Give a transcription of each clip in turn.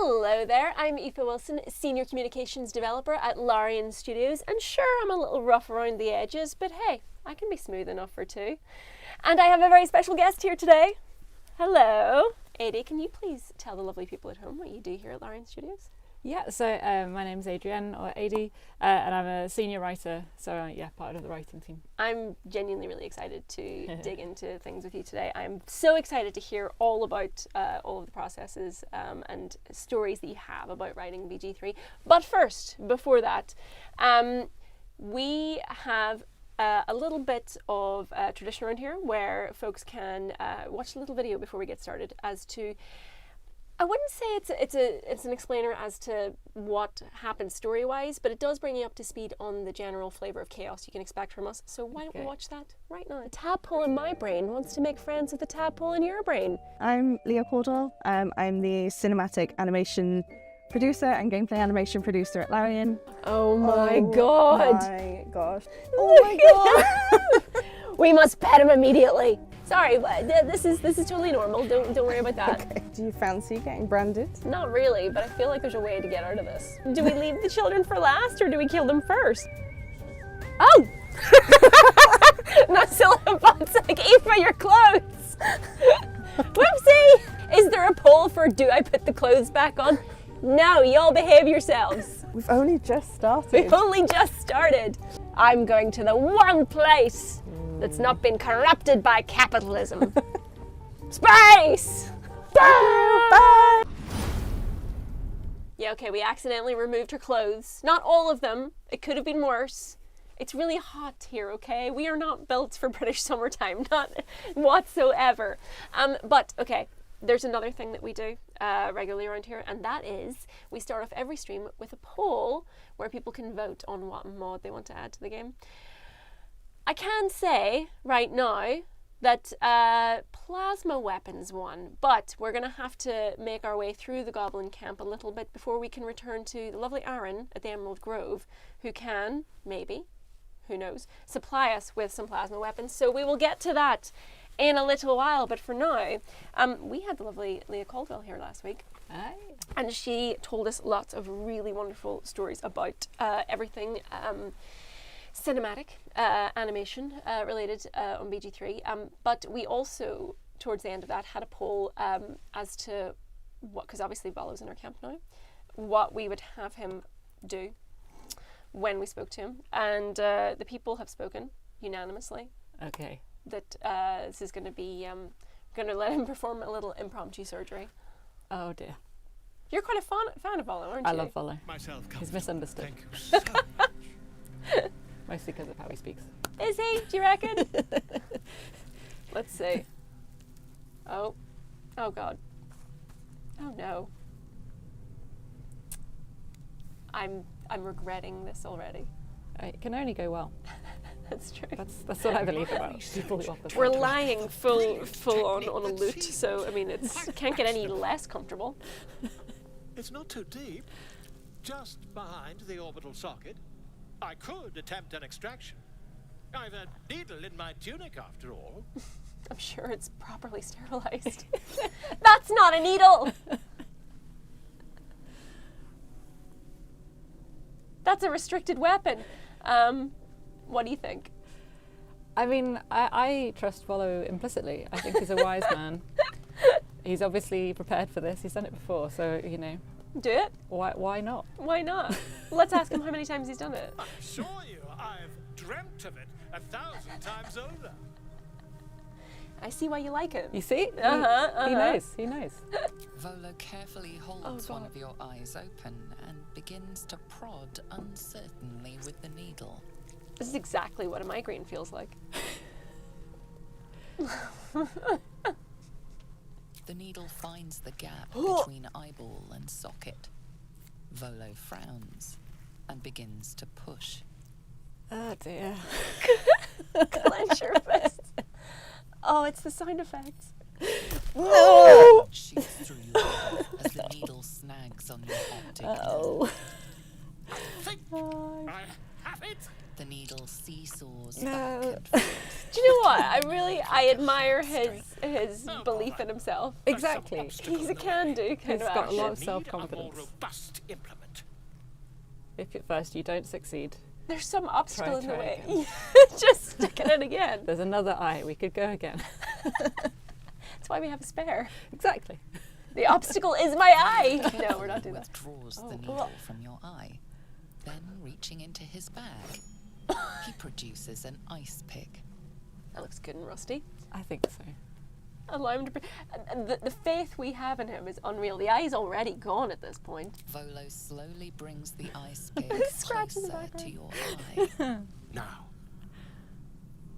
Hello there, I'm Aoife Wilson, Senior Communications Developer at Larian Studios, and sure, I'm a little rough around the edges, but hey, I can be smooth enough for two. And I have a very special guest here today. Hello. Adie, can you please tell the lovely people at home what you do here at Larian Studios? Yeah, so my name's Adrienne, or Adie, and I'm a senior writer, so yeah, part of the writing team. I'm genuinely really excited to dig into things with you today. I'm so excited to hear all about all of the processes and stories that you have about writing BG3. But first, before that, we have a little bit of tradition around here where folks can watch a little video before we get started as to, I wouldn't say it's an explainer as to what happens story-wise, but it does bring you up to speed on the general flavour of chaos you can expect from us. So why don't we watch that right now? The tadpole in my brain wants to make friends with the tadpole in your brain. I'm Leah Caldwell. I'm the cinematic animation producer and gameplay animation producer at Larian. Oh my god! Oh my gosh. Oh my god! We must pet him immediately. Sorry, but this is totally normal. Don't worry about that. Okay. Do you fancy getting branded? Not really, but I feel like there's a way to get out of this. Do we leave the children for last, or do we kill them first? Oh! Not syllables like Aoife, your clothes. Whoopsie! Is there a poll for do I put the clothes back on? No, y'all behave yourselves. We've only just started. We've only just started. I'm going to the one place that's not been corrupted by capitalism. Space! Bye! Yeah, okay, we accidentally removed her clothes. Not all of them. It could have been worse. It's really hot here, okay? We are not built for British summertime, not whatsoever. But, okay, there's another thing that we do regularly around here, and that is we start off every stream with a poll where people can vote on what mod they want to add to the game. I can say right now that plasma weapons won, but we're going to have to make our way through the Goblin Camp a little bit before we can return to the lovely Aaron at the Emerald Grove, who can, maybe, who knows, supply us with some plasma weapons. So we will get to that in a little while, but for now, we had the lovely Leah Caldwell here last week. Aye. And she told us lots of really wonderful stories about everything cinematic animation related on BG3, but we also, towards the end of that, had a poll as to what, because obviously Volo's in our camp now, what we would have him do when we spoke to him, and the people have spoken unanimously Okay. that this is going to be going to let him perform a little impromptu surgery. Oh dear. You're quite a fan of Volo, aren't you? I love Volo. Myself He's misunderstood. Thank you so much. Mostly because of how he speaks. Is he? Do you reckon? Let's see. Oh. Oh god. Oh no. I'm regretting this already. It can only go well. That's true. That's what I believe about people who offer. We're lying full on a loot, so I mean it can't get any less comfortable. It's not too deep. Just behind the orbital socket. I could attempt an extraction. I've a needle in my tunic after all. I'm sure it's properly sterilized. That's not a needle! That's a restricted weapon. What do you think? I mean, I trust Volo implicitly. I think he's a wise man. He's obviously prepared for this. He's done it before, so, you know. Do it. Why not? Why not? Let's ask him how many times he's done it. I assure you, I've dreamt of it 1,000 times over. I see why you like it. You see? He knows. He knows. Volo carefully holds one of your eyes open and begins to prod uncertainly with the needle. This is exactly what a migraine feels like. The needle finds the gap between eyeball and socket. Volo frowns and begins to push. Oh dear. Clench your fist. Oh, it's the sound effects. No! Shoots through your head as the needle snags on your optic nerve. I have it. The needle seesaws No. back and forth. Do you know what? I admire his belief in himself. Exactly. He's a can-do kind He's of got a lot action. of self-confidence. A more robust implement. If at first you don't succeed, There's some obstacle in the try way. again. Just stick it in again. there's another eye. We could go again. That's why we have a spare. Exactly. The obstacle is my eye. No, we're not doing that. Withdraws Oh. the needle from your eye. Then, reaching into his bag, he produces an ice pick. That looks good and rusty. I think so. Allow him to. The faith we have in him is unreal. The eye's already gone at this point. Volo slowly brings the ice pick Scratch in the closer background. to your eye. Now,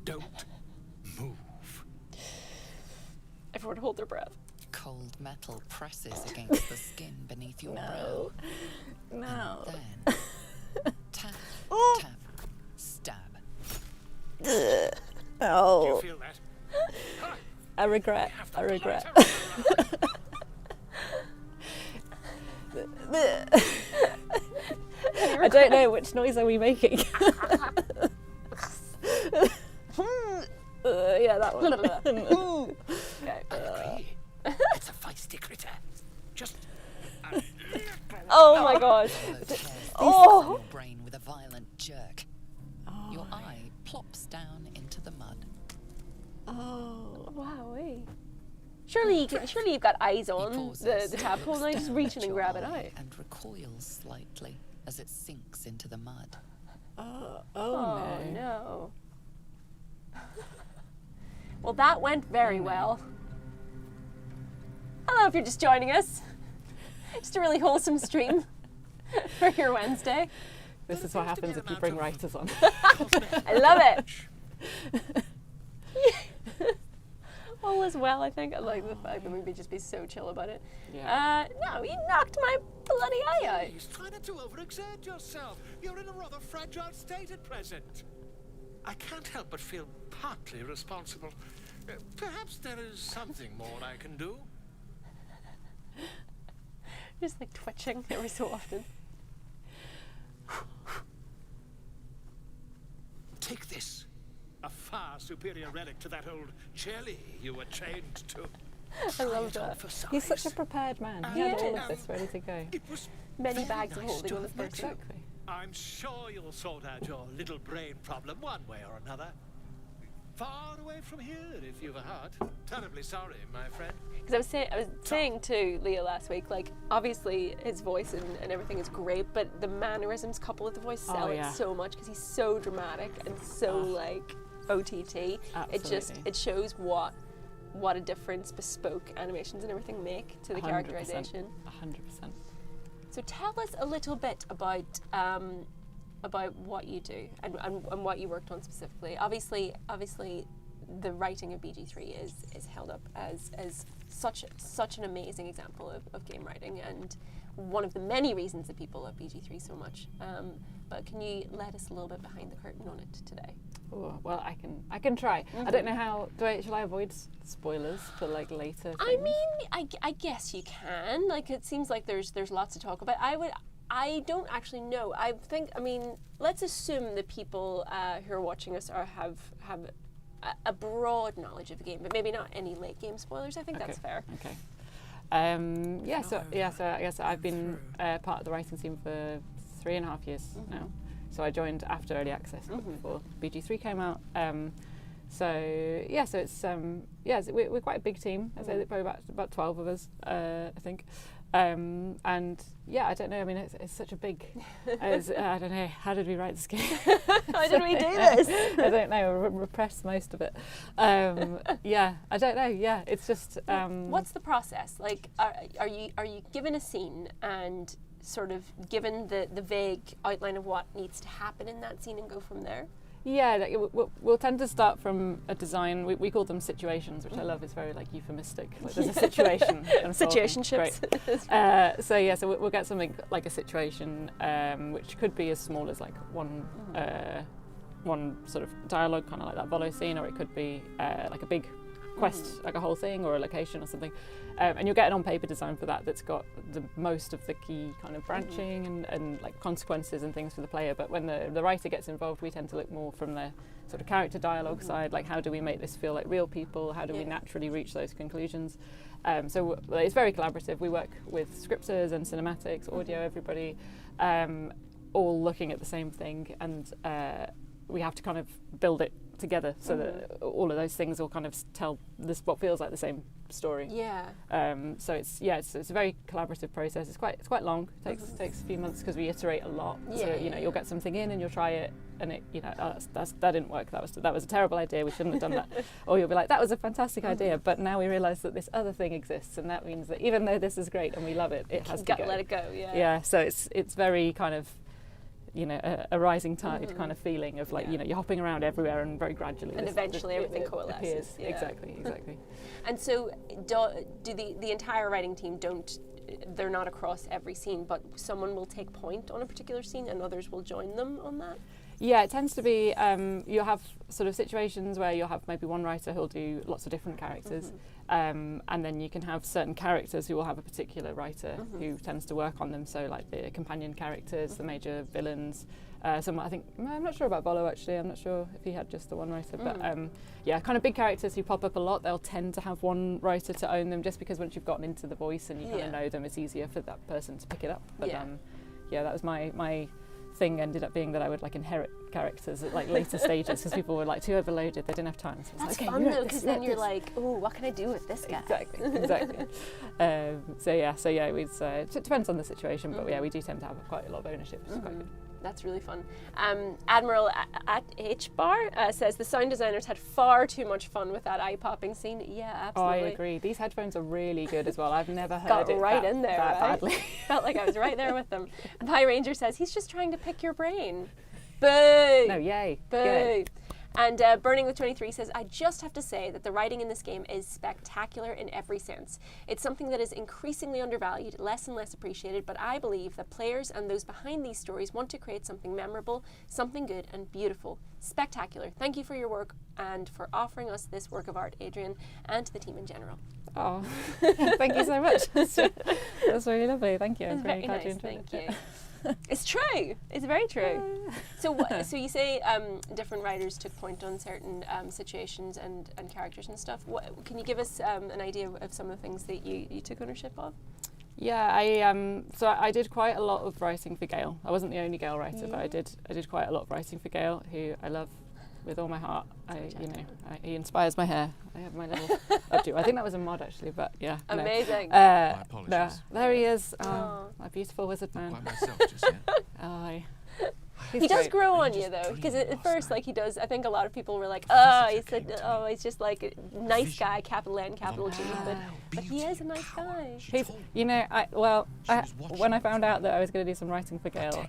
don't move. Everyone hold their breath. Cold metal presses against the skin beneath your brow. No. Then, tap, tap, stab. Do you Oh. feel that? I regret. Have I the regret. light I don't know, which noise are we making? Yeah, that one. Okay. Agree. It's a feisty critter. Just a little. Oh my god. Volo tears Oh. from your brain with a violent jerk. Your eye plops down into the mud. Oh. Wow. Surely you've got eyes He on pauses, the tadpole, and I just looks reach down in and at grab your it eye out. and recoils slightly as it sinks into the mud. Oh Oh no. no. Well, that went very well. Hello, if you're just joining us. Just a really wholesome stream for your Wednesday. This is what happens if you bring writers on. I love it. All is well, I think. I like the fact that we could just be so chill about it. Yeah. No, you knocked my bloody eye out. Please try not to overexert yourself. You're in a rather fragile state at present. I can't help but feel partly responsible. Perhaps there is something more I can do. Just like twitching every so often. Take this. A far superior relic to that old jelly you were chained to. I love Try it on that. for size. He's such a prepared man. He had all of this ready to go. It was Many very bags of nice holding to on the have met first you. day. Exactly. I'm sure you'll sort out your little brain problem one way or another. Far away from here, if you've a heart. Terribly sorry, my friend. Because I was saying to Leo last week, like, obviously his voice and everything is great, but the mannerisms coupled with the voice sell it yeah. so much because he's so dramatic and so like OTT. It Absolutely. shows what a difference bespoke animations and everything make to the 100%. characterization. 100%. So tell us a little bit about what you do and what you worked on specifically. Obviously, the writing of BG3 is held up as such an amazing example of game writing and one of the many reasons that people love BG3 so much. But can you let us a little bit behind the curtain on it today? Oh, well, I can try. I don't know how. Shall I avoid spoilers for like later? I things? mean, I guess you can. Like, it seems like there's lots to talk about. I don't actually know. I mean, let's assume that people who are watching us have a broad knowledge of the game, but maybe not any late game spoilers. I think that's fair. Okay. So I guess I've been part of the writing team for 3.5 years now. So I joined after early access, before BG3 came out. So it's we're quite a big team. I'd say that probably about 12 of us, I think. And yeah, I don't know. I mean, it's such a big. I don't know. How did we write this game? How did we do this? I don't know. Repressed most of it. Yeah, I don't know. Yeah, it's just. What's the process? Like, are you given a scene and sort of given the vague outline of what needs to happen in that scene and go from there? Yeah, like, we'll tend to start from a design. We call them situations, which I love. It's very like euphemistic. Like, there's a situation. Situationships. Great. So we'll get something like a situation, which could be as small as like one sort of dialogue, kind of like that Volo scene, or it could be like a big quest, like a whole thing or a location or something. And you'll get an on-paper design for that that's got the most of the key kind of branching and like consequences and things for the player. But when the writer gets involved, we tend to look more from the sort of character dialogue side, like how do we make this feel like real people? How do we naturally reach those conclusions? So it's very collaborative. We work with scripters and cinematics, audio, everybody, all looking at the same thing, and we have to kind of build it together so that all of those things will kind of tell this what feels like the same story. So it's a very collaborative process. It's quite long. It takes a few months because we iterate a lot. So you'll get something in and you'll try it, and it that didn't work. That was a terrible idea. We shouldn't have done that. Or you'll be like, that was a fantastic idea, but now we realise that this other thing exists, and that means that even though this is great and we love it, it has to go. Let it go. So it's very kind of, a rising tide kind of feeling of like, you're hopping around everywhere and very gradually. And eventually everything coalesces. Exactly. And so do the entire writing team they're not across every scene, but someone will take point on a particular scene and others will join them on that? Yeah, it tends to be, you'll have sort of situations where you'll have maybe one writer who'll do lots of different characters, and then you can have certain characters who will have a particular writer who tends to work on them, so like the companion characters, the major villains, I'm not sure about Volo actually, I'm not sure if he had just the one writer, but kind of big characters who pop up a lot, they'll tend to have one writer to own them, just because once you've gotten into the voice and you kind of know them, it's easier for that person to pick it up. But that was my thing, ended up being that I would like inherit characters at like later stages because people were like too overloaded, they didn't have time. So that's fun though, because then you're like, oh, what can I do with this guy? Exactly. It depends on the situation, but we do tend to have quite a lot of ownership, which is quite good. That's really fun. Admiral at H-Bar says the sound designers had far too much fun with that eye-popping scene. Yeah, absolutely. Oh, I agree. These headphones are really good as well. I've never heard Got it right in there, that right? badly. Felt like I was right there with them. Pie Ranger says he's just trying to pick your brain. Boo! No, yay. Boo! Yay. And Burning with 23 says, I just have to say that the writing in this game is spectacular in every sense. It's something that is increasingly undervalued, less and less appreciated, but I believe that players and those behind these stories want to create something memorable, something good and beautiful. Spectacular. Thank you for your work and for offering us this work of art, Adrienne, and to the team in general. Oh, thank you so much. That's really lovely. Thank you. It's very nice. Thank you. It's true. It's very true. So you say different writers took point on certain situations and characters and stuff. Can you give us an idea of some of the things that you took ownership of? Yeah, I did quite a lot of writing for Gail. I wasn't the only Gail writer, but I did quite a lot of writing for Gail, who I love with all my heart. He inspires my hair. I have my little updo. I think that was a mod actually, but yeah. Amazing. My apologies. There he is. My beautiful wizard man. Not quite myself just yet. He does grow on you though, because at first, like he does. I think a lot of people were like, he's just like a nice guy, capital N, capital G, but he is a nice guy. When I found out that I was going to do some writing for Gail,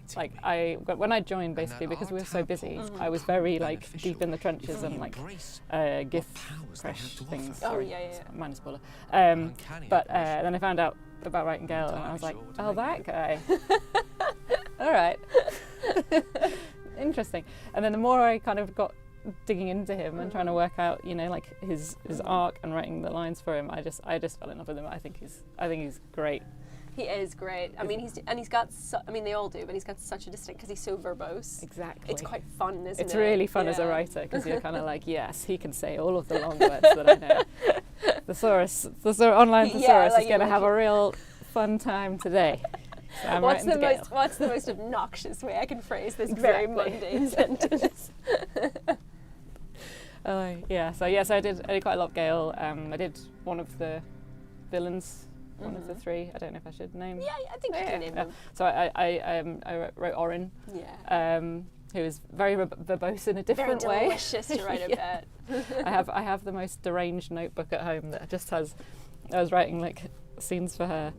when I joined, basically because we were so busy, I was very like deep in the trenches and like GIF crash things. Minus spoiler. But then I found out about writing Gail, and I was like, oh, that guy. All right. Interesting. And then the more I kind of got digging into him and trying to work out, like his arc and writing the lines for him, I just fell in love with him. I think he's great. He is great. I mean, he's got. They all do, but he's got such a distinct because he's so verbose. Exactly. It's quite fun, isn't it? It's really fun as a writer because you're kind of like, yes, he can say all of the long words that I know. The online thesaurus is going to have a real fun time today. So what's the most obnoxious way I can phrase this very mundane sentence? So I did quite a lot of Gale. I did one of the villains, one of the three. I don't know if I should name. Yeah, I think you can name them. So I wrote Orin. Yeah. Who is very verbose in a different way. Very delicious to write about. I have the most deranged notebook at home that just has. I was writing like scenes for her.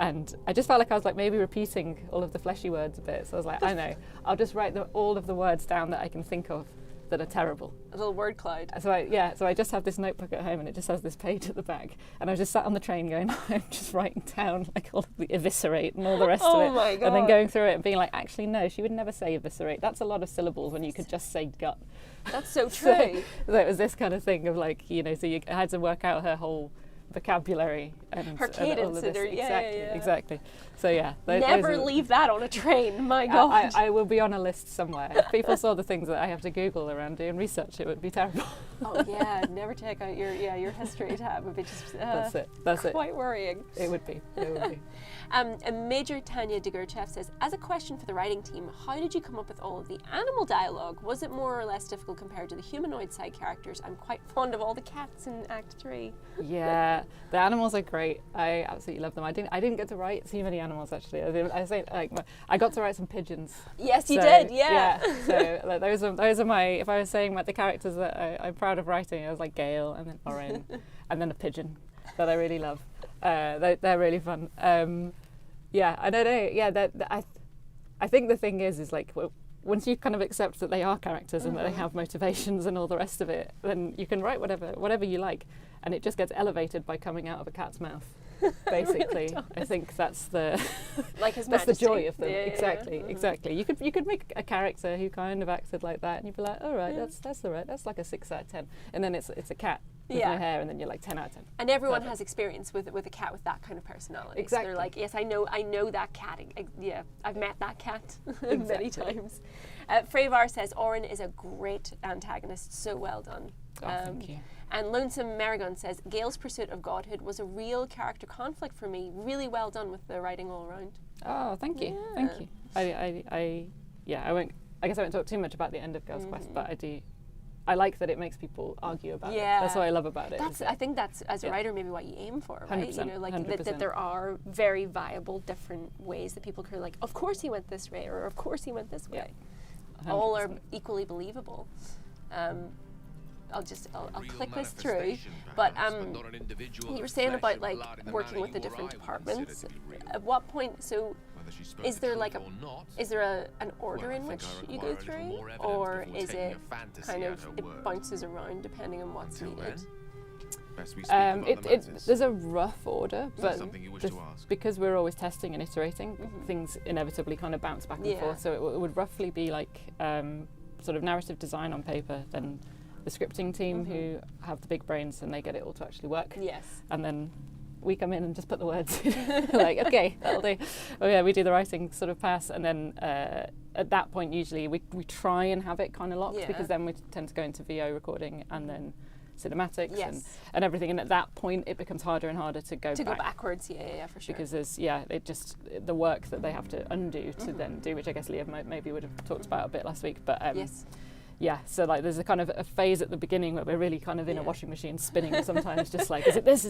And I just felt like I was like maybe repeating all of the fleshy words a bit. So I was like, I know, I'll just write all of the words down that I can think of that are terrible. A little word cloud. So I just have this notebook at home, and it just has this page at the back, and I was just sat on the train going, I'm just writing down like all of the eviscerate and all the rest of it, my God. and then going through it and being like, actually no, she would never say eviscerate. That's a lot of syllables when you could just say gut. That's so true. So it was this kind of thing of like, so you had to work out her whole vocabulary and Her cadence all of this. and Exactly. So yeah, never those are, leave that on a train. My God. I will be on a list somewhere. If people saw the things that I have to Google around doing research, it would be terrible. Oh yeah, never check out your history tab. Would be just That's it. quite worrying. It would be. And Major Tanya Degurchev says, as a question for the writing team, how did you come up with all of the animal dialogue? Was it more or less difficult compared to the humanoid side characters? I'm quite fond of all the cats in Act 3. Yeah, the animals are great. I absolutely love them. I didn't get to write too many animals actually. I got to write some pigeons. Yes, you did. Yeah. So like, those are my. If I was saying about the characters that I'm proud of writing, I was like Gale and then Oren, and then a pigeon that I really love. They're really fun. I don't know. Yeah, I think the thing is like once you kind of accept that they are characters and that they have motivations and all the rest of it, then you can write whatever you like, and it just gets elevated by coming out of a cat's mouth. Basically, really I think that's the like His that's Majesty. the joy of them. Yeah, Exactly. You could make a character who kind of acted like that, and you'd be like, all right, that's all right. That's like a 6 out of 10. And then it's a cat with no hair, and then you're like 10 out of 10. And everyone has experience with a cat with that kind of personality. Exactly. So they're like, yes, I know that cat. I've met that cat many times. Freyvar says Oren is a great antagonist. So well done. Thank you. And Lonesome Marigon says Gale's pursuit of godhood was a real character conflict for me. Really well done with the writing all around. Oh, thank you. Yeah. Thank you. I guess I won't talk too much about the end of Girls' Quest, but I like that it makes people argue about it. That's what I love about it. I think that's, as a writer, maybe what you aim for, right? 100%, Like 100%. that there are very viable different ways that people can like, of course he went this way, or of course he went this way. 100%. All are equally believable. I'll click this through, but you were saying about like working with the different departments. At what point? So, is there like an order in which you go through, or is it kind of it bounces around depending on what's needed? There's a rough order, but because we're always testing and iterating, things inevitably kind of bounce back and forth. So it would roughly be like sort of narrative design on paper, then the scripting team who have the big brains and they get it all to actually work. Yes. And then we come in and just put the words in. Like, okay, that'll do. Oh yeah, we do the writing sort of pass, and then at that point usually we try and have it kind of locked, because then we tend to go into VO recording and then cinematics and everything, and at that point it becomes harder and harder to go backwards. Yeah, for sure. Because there's the work that they have to undo to then do, which I guess Leah maybe would have talked about a bit last week, but so like there's a kind of a phase at the beginning where we're really kind of in a washing machine spinning sometimes, just like, is it this,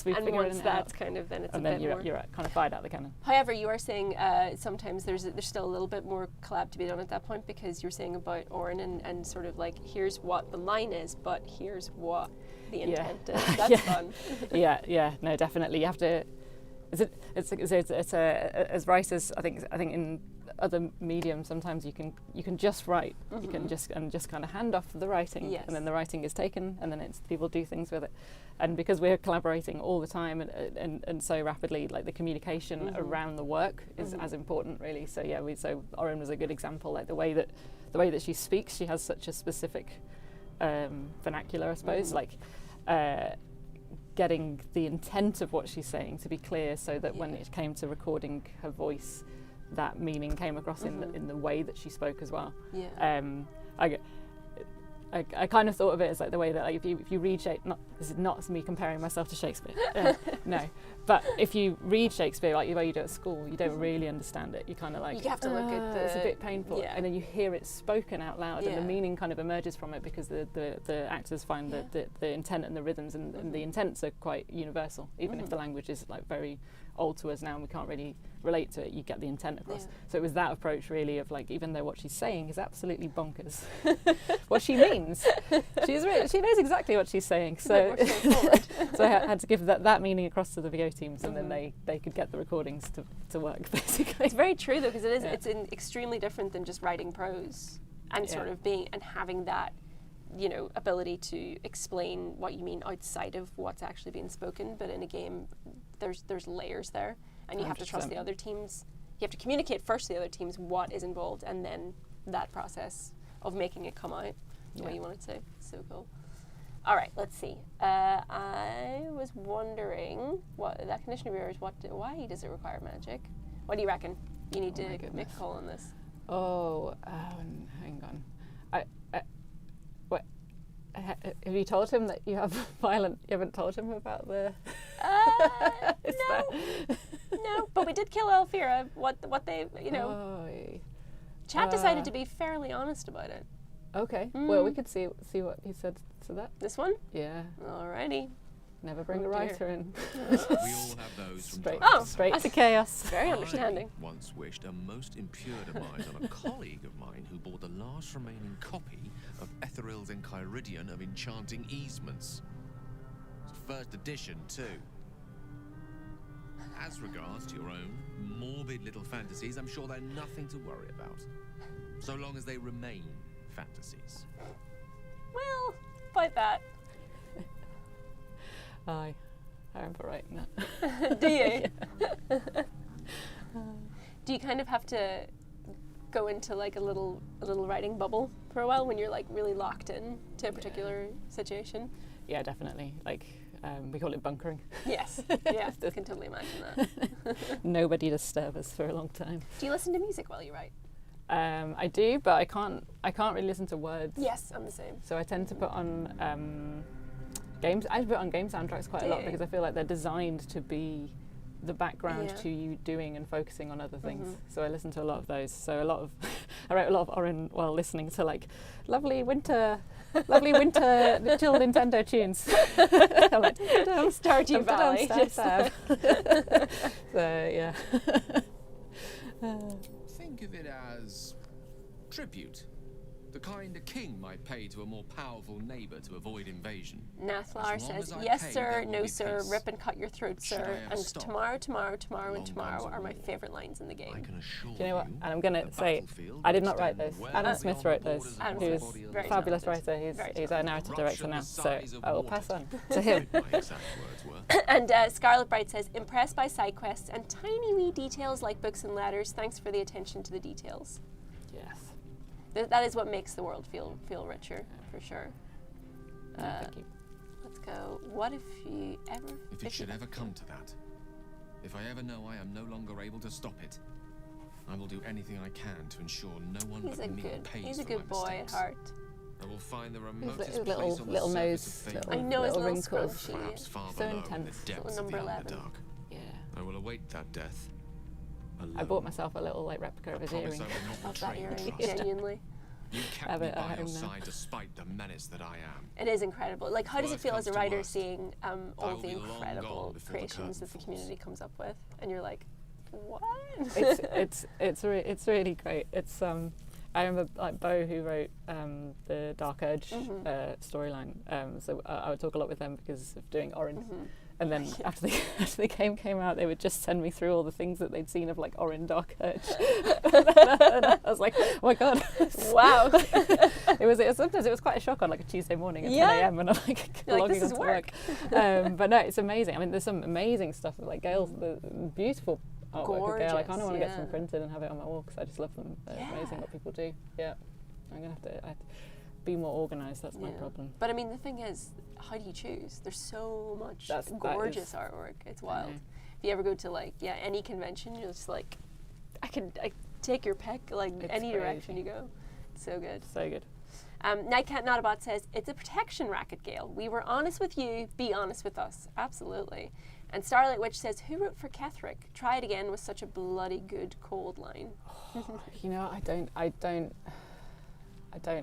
we and figure once it that's out. kind of, then it's and a then bit more. you're kind of fired out the cannon. However, you are saying sometimes there's still a little bit more collab to be done at that point, because you're saying about Oren and sort of like, here's what the line is, but here's what the intent is. That's fun. No, definitely. You have to. As writers, I think in other mediums sometimes you can just write, you can just kind of hand off the writing, and then the writing is taken, and then it's people do things with it, and because we're collaborating all the time and so rapidly, like the communication around the work is as important, really. So so Oren was a good example, like the way that she speaks, she has such a specific vernacular, I suppose, like getting the intent of what she's saying to be clear, so that when it came to recording her voice, that meaning came across in the way that she spoke as well. I kind of thought of it as like the way that, like, if you read Shakespeare, this is not me comparing myself to Shakespeare, no, but if you read Shakespeare like the way you do at school, you don't really understand it. You kind of like, you have to look at it's a bit painful, and then you hear it spoken out loud, and the meaning kind of emerges from it, because the actors find the intent and the rhythms and the intents are quite universal, even if the language is like very old to us now and we can't really relate to it. You get the intent across. So it was that approach, really, of like, even though what she's saying is absolutely bonkers, what she means, she knows exactly what she's saying. So so I had to give that meaning across to the VO teams, and then they could get the recordings to work, basically. It's very true though, because it's extremely different than just writing prose. and sort of being and having that, you know, ability to explain what you mean outside of what's actually being spoken. But in a game, there's layers there, and you have to trust the other teams. You have to communicate first to the other teams what is involved, and then that process of making it come out the way you want it to. So cool. All right, let's see. I was wondering what that condition of yours. Why does it require magic? What do you reckon? You need to make a call on this. Oh, hang on. Have you told him that you have violent? You haven't told him about the. No. But we did kill Elfira. What they, you know. Oh. Chat decided to be fairly honest about it. Okay. Well, we could see what he said to that. This one? Yeah. Alrighty. Never bring a writer in. We all have those from Straight, time to straight time. to chaos. Very understanding. I once wished a most impure demise on a colleague of mine who bought the last remaining copy of Etheril's Enchiridion of Enchanting Easements. It's a first edition, too. As regards to your own morbid little fantasies, I'm sure they're nothing to worry about. So long as they remain fantasies. Well, about that. Aye, I remember writing that. Do you? Do you kind of have to go into like a little writing bubble for a while when you're like really locked in to a particular situation? Yeah, definitely. Like, we call it bunkering. Yes. Yeah, I can totally imagine that. Nobody disturb us for a long time. Do you listen to music while you write? I do, but I can't really listen to words. Yes, I'm the same. So I tend to put on games. I put on game soundtracks quite a lot because I feel like they're designed to be the background to you doing and focusing on other things. So I listen to a lot of those. So I wrote a lot of Orin while listening to like lovely winter chill Nintendo tunes. I'm like, Stardew Valley. So yeah. Think of it as tribute. The kind a king might pay to a more powerful neighbour to avoid invasion. Nathlar As long says, as I yes pay, sir, there will no be sir, peace. rip and cut your throat, Should I sir, ever and stop, tomorrow, and along tomorrow comes are a my war. favourite lines in the I game. can assure Do you know what? you, And I'm going to the say, battlefield I did will not write extend those. well Adam Smith beyond wrote the those, borders of Adam the who's body of a the very fabulous talented. writer. Very He's a narrative director now, so size of I will water. pass on to him. My exact words were. And Scarlet Bright says, impressed by side quests and tiny wee details like books and letters. Thanks for the attention to the details. Yes. That is what makes the world feel richer, for sure. Thank you. Let's go. What if you ever... If it should ever come to that, if I ever know I am no longer able to stop it, I will do anything I can to ensure no one He's but a me good, pays he's a for good my boy mistakes. at heart. I will find the His remotest little place on the little surface nose, of I fate, know his little little wrinkles. scrunchy. perhaps far So below in intense. the depths Little of the number 11. Underdark. Yeah. I will await that death. Alone. I bought myself a little like replica of his Promise earring. I will not Love that betray earring, trust. genuinely. You Have kept me it at by your home now. side despite the menace that I am. It is incredible. Like, how does it Worst feel as a comes to writer worst, seeing all I of will the be long incredible gone before the creations that the curtain community comes up with, and you're like, what? It's really great. It's I remember like Bo, who wrote the Dark Urge storyline. So I would talk a lot with them because of doing Orin. And then after the game came out, they would just send me through all the things that they'd seen of like Orin Dark Urge. And I was like, oh my god! Wow. Sometimes it was quite a shock on like a Tuesday morning at 10 Yeah. a.m. and I'm like You're like, logging this is onto work. But no, it's amazing. I mean, there's some amazing stuff like Gail's the beautiful artwork of Gail. Like, I kind of want to get some printed and have it on my wall because I just love them. They're amazing what people do. Yeah, I'm gonna have to be more organised. That's my problem. But I mean, the thing is, how do you choose? There's so much gorgeous artwork. It's wild. If you ever go to like any convention, you're just like, I take your pick, like It's any crazy. direction you go. It's so good. So good. Nightcat Notabot says, it's a protection racket, Gail. We were honest with you, be honest with us. Absolutely. And Starlight Witch says, who wrote for Ketherick? Try it again with such a bloody good cold line. You know, I don't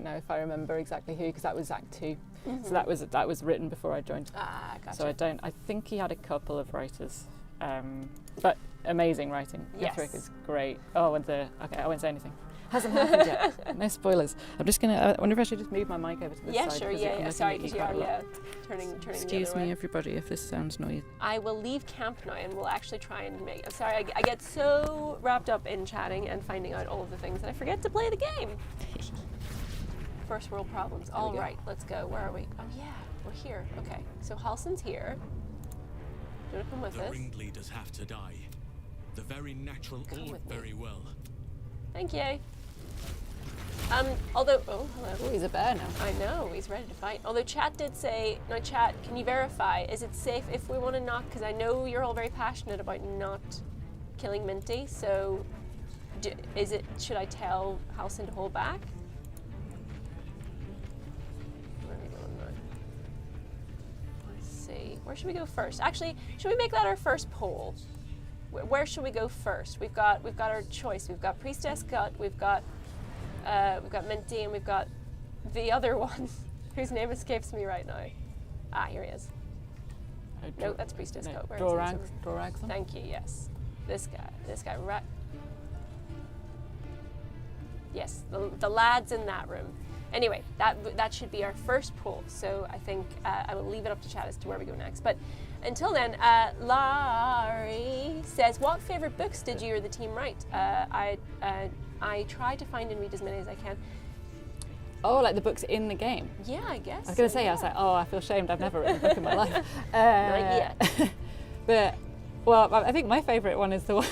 know if I remember exactly who, because that was Act 2. So that was written before I joined. Ah, gotcha. So I think he had a couple of writers. But amazing writing. Yes. Ketherick is great. Oh, okay, I won't say anything. Hasn't happened yet. No spoilers. I'm just gonna. I wonder if I should just move my mic over to this side. Sure, because I'm looking Sorry, at because you you quite are, a lot. turning Excuse the other me, way. everybody, if this sounds noisy. I will leave camp now and we'll actually try and make... I'm sorry, I get so wrapped up in chatting and finding out all of the things that I forget to play the game. first world problems. All right, let's go. Where are we? Oh yeah, we're here. Okay, so Halsin's here. Do you want to come with The us? ringleaders have to die. The very natural ought with me. very well. Thank you. Although, oh, hello. Oh, he's a bear now. I know, he's ready to fight. Although chat did say, no, chat, can you verify, is it safe if we want to not, because I know you're all very passionate about not killing Minty, so should I tell Halsin to hold back? Where are we going now? Let's see, where should we go first? Actually, should we make that our first poll? Where should we go first? We've got our choice. We've got Priestess Gut, we've got Minty, and we've got the other one, whose name escapes me right now. Ah, here he is. No, that's Priestess Gut. Where is he? Draw Thank you. Yes, this guy. Right. Yes, the lad's in that room. Anyway, that should be our first poll. So I think I will leave it up to chat as to where we go next. But until then, Larry says, what favorite books did you or the team write? I try to find and read as many as I can. Oh, like the books in the game? Yeah, I guess. I was going to say, yeah. I was like, oh, I feel ashamed. I've never written a book in my life. Not yet. But, well, I think my favourite one is the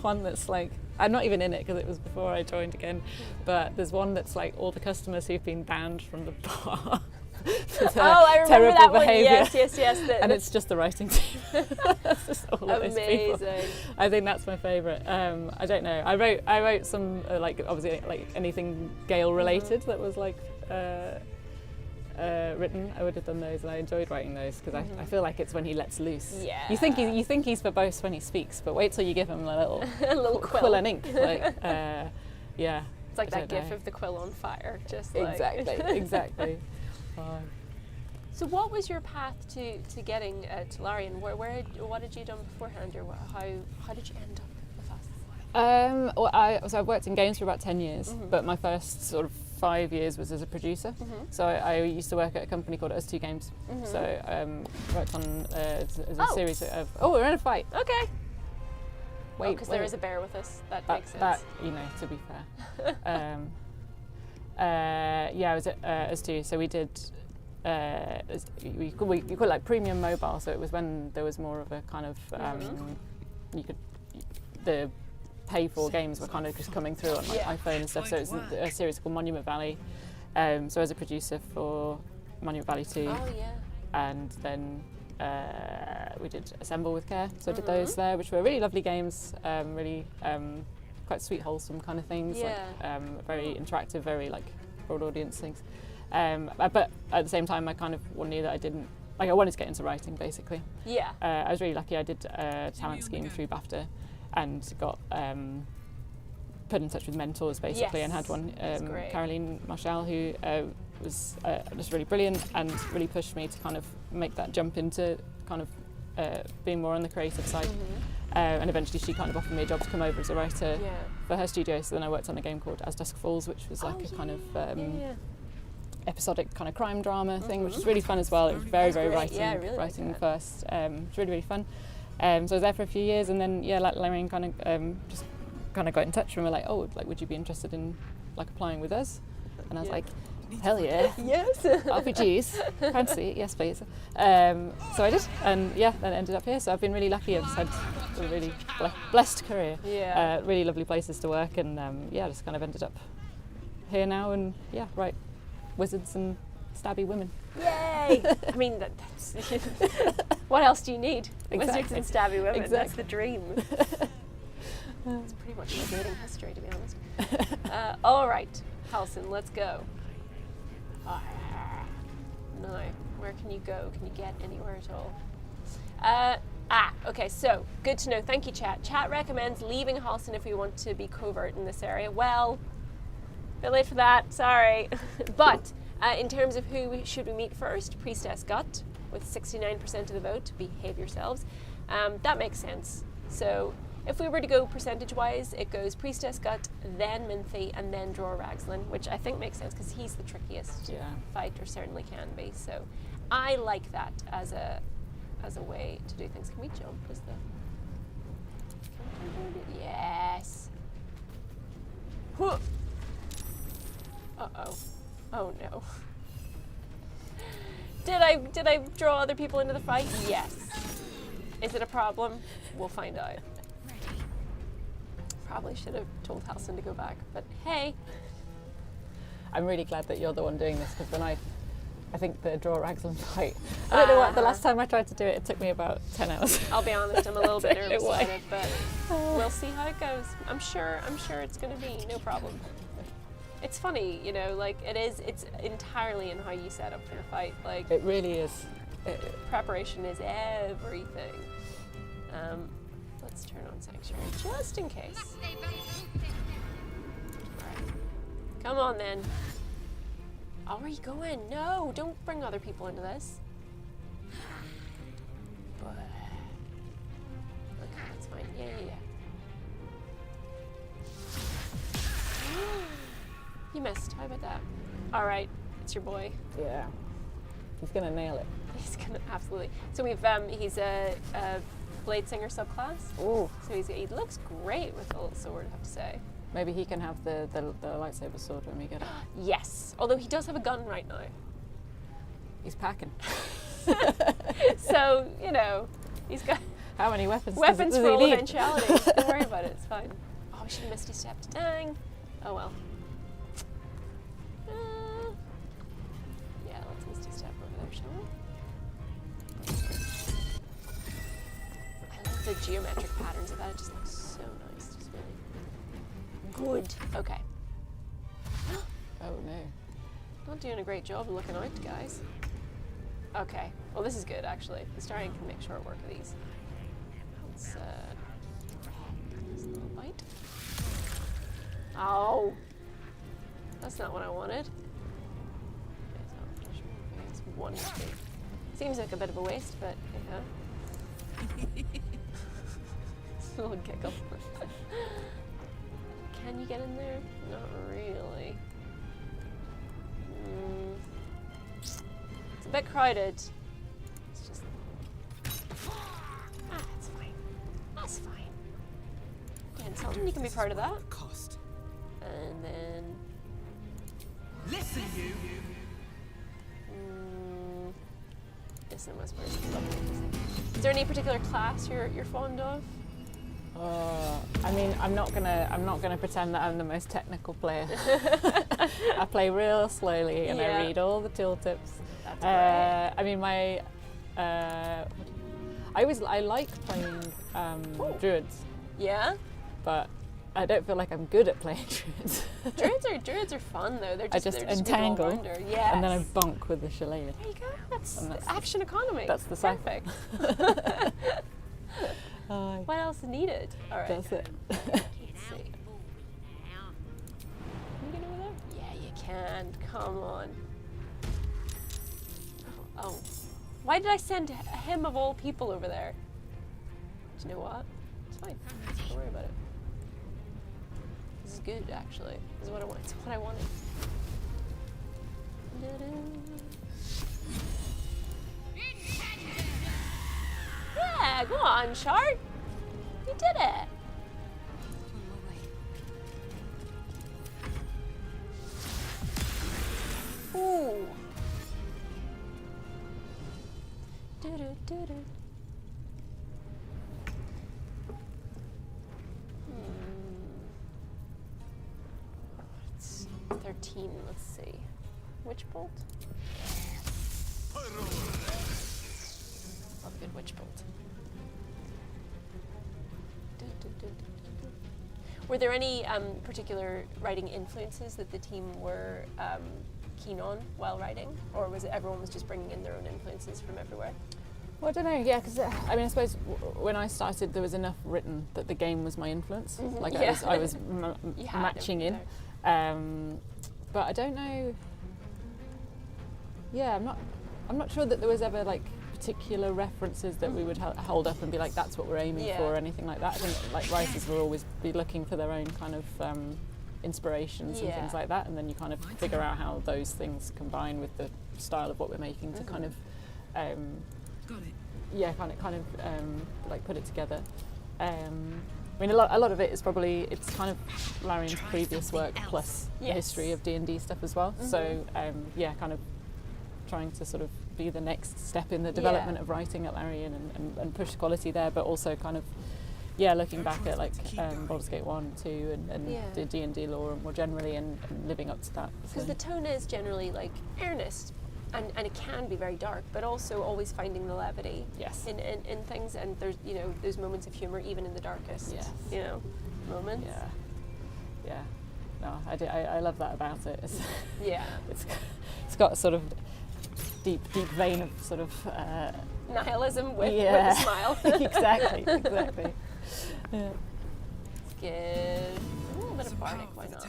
one that's like, I'm not even in it because it was before I joined again, but there's one that's like all the customers who've been banned from the bar. I remember terrible that one. behaviour. Yes. And it's just the writing team. It's just all of those people. Amazing. I think that's my favourite. I don't know. I wrote some like obviously like anything Gale related that was like written. I would have done those, and I enjoyed writing those because I feel like it's when he lets loose. Yeah. You think he's verbose when he speaks, but wait till you give him a little A little quill and ink. Like, yeah. It's like I that don't gif know. of the quill on fire. Just like. Exactly. So what was your path to getting to Larian? What had you done beforehand, or how did you end up with us? Well, I've worked in games for about 10 years, but my first sort of 5 years was as a producer. So I used to work at a company called Us 2 Games. So worked on as a series of. Oh, we're in a fight. Okay. Wait, because there is a bear with us. That makes sense. That, you know, to be fair. Yeah, I was at Us 2. So we did. We call it like premium mobile. So it was when there was more of a kind of the pay for games were kind of just coming through on like iPhone and stuff. So it was a series called Monument Valley. So I was a producer for Monument Valley 2. Oh yeah. And then we did Assemble with Care. So I did those there, which were really lovely games. Really quite sweet, wholesome kind of things. Yeah. Like, very interactive, very like broad audience things. But at the same time, I kind of knew that I wanted to get into writing, basically. Yeah. I was really lucky. I did a talent scheme through BAFTA and got put in touch with mentors, basically, and had one, Caroline Marshall, who was just really brilliant and really pushed me to kind of make that jump into kind of being more on the creative side. And eventually she kind of offered me a job to come over as a writer for her studio. So then I worked on a game called As Dusk Falls, which was like a kind of episodic kind of crime drama thing, which was really fun as well. It was very writing first. It was really fun. So I was there for a few years, and then Larian kind of just kind of got in touch and were like, oh, like, would you be interested in like applying with us? And I was like, hell yeah. Yes. RPGs, fancy, yes please. So I did, and then I ended up here. So I've been really lucky. I've just had a really blessed career. Yeah. Really lovely places to work, and just kind of ended up here now, and write wizards and stabby women. Yay! I mean, that's what else do you need? Exactly. Wizards and stabby women. Exactly. That's the dream. It's pretty much my dating history, to be honest. All right, Halsin, let's go. No, where can you go? Can you get anywhere at all? Okay, so good to know. Thank you, chat. Chat recommends leaving Halsin if we want to be covert in this area. Well, a bit late for that, sorry. But in terms of who should we meet first, Priestess Gut with 69% of the vote. Behave yourselves. That makes sense. So if we were to go percentage-wise, it goes Priestess Gut, then Minthara, and then Dror Ragzlin, which I think makes sense because he's the trickiest to fight, or certainly can be. So I like that as a way to do things. Can we jump? Yes. Uh-oh. Oh no. Did I draw other people into the fight? Yes. Is it a problem? We'll find out. Probably should have told Halson to go back, but hey. I'm really glad that you're the one doing this, because when I think the draw Raglan fight, I don't know what, the last time I tried to do it, it took me about 10 hours. I'll be honest, I'm a little bit nervous about it, but we'll see how it goes. I'm sure it's gonna be no problem. It's funny, you know, like it's entirely in how you set up for your fight. Like It really is. preparation is everything. Let's turn on Sanctuary just in case. Alright. Come on then. Oh, where are you going? No, don't bring other people into this. But okay, that's fine. Yeah. You missed. How about that? Alright, it's your boy. Yeah. He's gonna nail it. He's gonna absolutely. So he's a blade singer subclass. Ooh. So he looks great with the little sword, I have to say. Maybe he can have the lightsaber sword when we get it. Yes, although he does have a gun right now. He's packing. So, you know, he's got How many weapons weapons does for he all need? eventualities. Don't worry about it, it's fine. Oh, we should have misty stepped. Dang. Oh well. Yeah, let's misty step over there, shall we? I love the geometric patterns of that. It just looks so nice. Just really good. Okay. Oh no. Not doing a great job of looking out, guys. Okay. Well, this is good, actually. The Starian can make short work of these. Let's, just a little bite. Oh! That's not what I wanted. Okay, so it's one mistake. Seems like a bit of a waste, but yeah. Just a little giggle. Can you get in there? Not really. It's a bit crowded. It's just... it's fine. That's fine. And Sultan, you can be part of that. Cost. And then... Listen, you. This and West Person. Is there any particular class you're fond of? I mean, I'm not gonna pretend that I'm the most technical player. I play real slowly and I read all the tooltips. That's great. I mean, I like playing druids, Yeah? but I don't feel like I'm good at playing druids. Druids are fun though. They're I just, just they're just entangle, yes. and then I bonk with the shillelagh. There you go. That's And that's action economy. That's the perfect. What else is needed? All right. That's it. Let's see. Can you get over there? Yeah, you can. Come on. Oh. Why did I send him of all people over there? Do you know what? It's fine. Don't worry about it. This is good, actually. This is what I want. It's what I wanted. Yeah, go on, Shard. You did it. Ooh. Do-do-do-do. It's 13, let's see. Witch bolt? Love a good witch bolt. Were there any particular writing influences that the team were keen on while writing, or was it everyone was just bringing in their own influences from everywhere? Well, I don't know. Yeah, because I mean, I suppose when I started, there was enough written that the game was my influence. Like I was matching in. But I don't know. Yeah, I'm not sure that there was ever like particular references that we would hold up and be like, that's what we're aiming for, or anything like that. I think like writers will always be looking for their own kind of inspirations and things like that, and then you kind of figure out how those things combine with the style of what we're making to kind of like put it together. I mean, a lot of it is probably, it's kind of Larian's previous work plus the history of D&D stuff as well. So, yeah, kind of trying to sort of be the next step in the development of writing at Larian and push quality there, but also kind of, looking back at like Baldur's Gate 1, 2 and the D&D lore more generally and living up to that. Because the tone is generally like earnest. And it can be very dark, but also always finding the levity in things. And there's, you know, there's moments of humor even in the darkest, you know, moments. Yeah. No, I love that about it. It's, yeah. It's got a sort of deep vein of sort of nihilism with a smile. exactly. Yeah. It's good. A little bit of bardic, why not?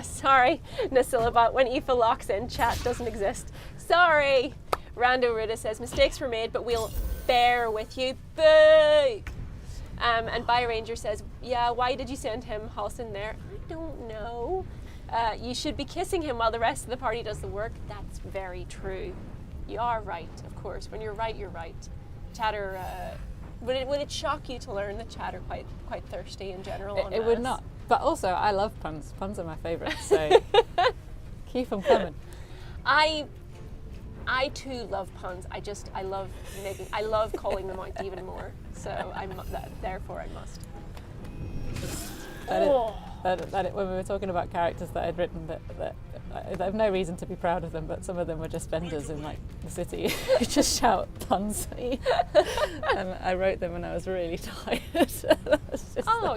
Sorry, Nasilabot, when Aoife locks in, chat doesn't exist. Sorry! Rando Ruda says, mistakes were made, but we'll bear with you. Boo! And By Ranger says, yeah, why did you send him Halson there? I don't know. You should be kissing him while the rest of the party does the work. That's very true. You are right, of course. When you're right, you're right. Chatter, would it shock you to learn that Chatter quite thirsty in general? It would not. But also, I love puns. Puns are my favourite, so keep them coming. I too love puns. I love calling them out even more. So therefore I must. When we were talking about characters that I'd written, that I have no reason to be proud of them, but some of them were just vendors in like the city who just shout puns at me. And I wrote them when I was really tired.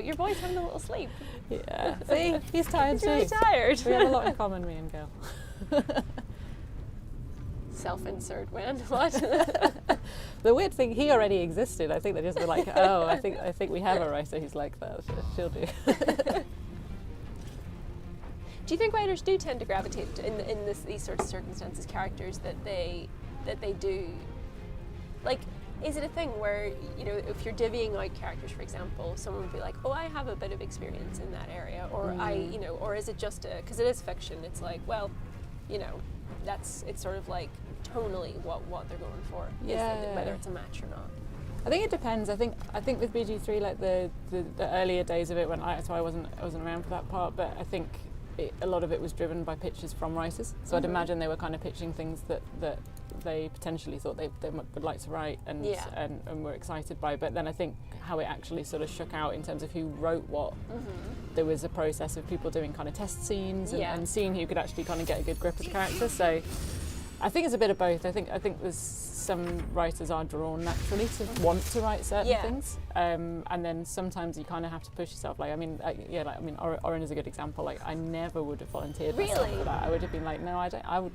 Your boy's having a little sleep. Yeah. See, he's tired he's too. really tired. We have a lot in common, me and Gil. Self-insert when? What? The weird thing, he already existed. I think they just were like, oh, I think we have a writer who's like that. She'll do. Do you think writers do tend to gravitate in these sorts of circumstances, characters that they do? Like, is it a thing where, you know, if you're divvying out characters, for example, someone would be like, oh, I have a bit of experience in that area, or or is it just because it is fiction? It's like, well, you know, it's sort of like tonally what they're going for, whether it's a match or not. I think it depends. I think with BG3, like the earlier days of it, when I wasn't around for that part, but I think a lot of it was driven by pitches from writers. So I'd imagine they were kind of pitching things that they potentially thought they would like to write and were excited by. But then I think how it actually sort of shook out in terms of who wrote what, there was a process of people doing kind of test scenes and seeing who could actually kind of get a good grip of the character. So I think it's a bit of both. I think there's some writers are drawn naturally to want to write certain things, and then sometimes you kind of have to push yourself. Like Oren is a good example. Like I never would have volunteered myself for that. I would have been like, no, I don't. I would.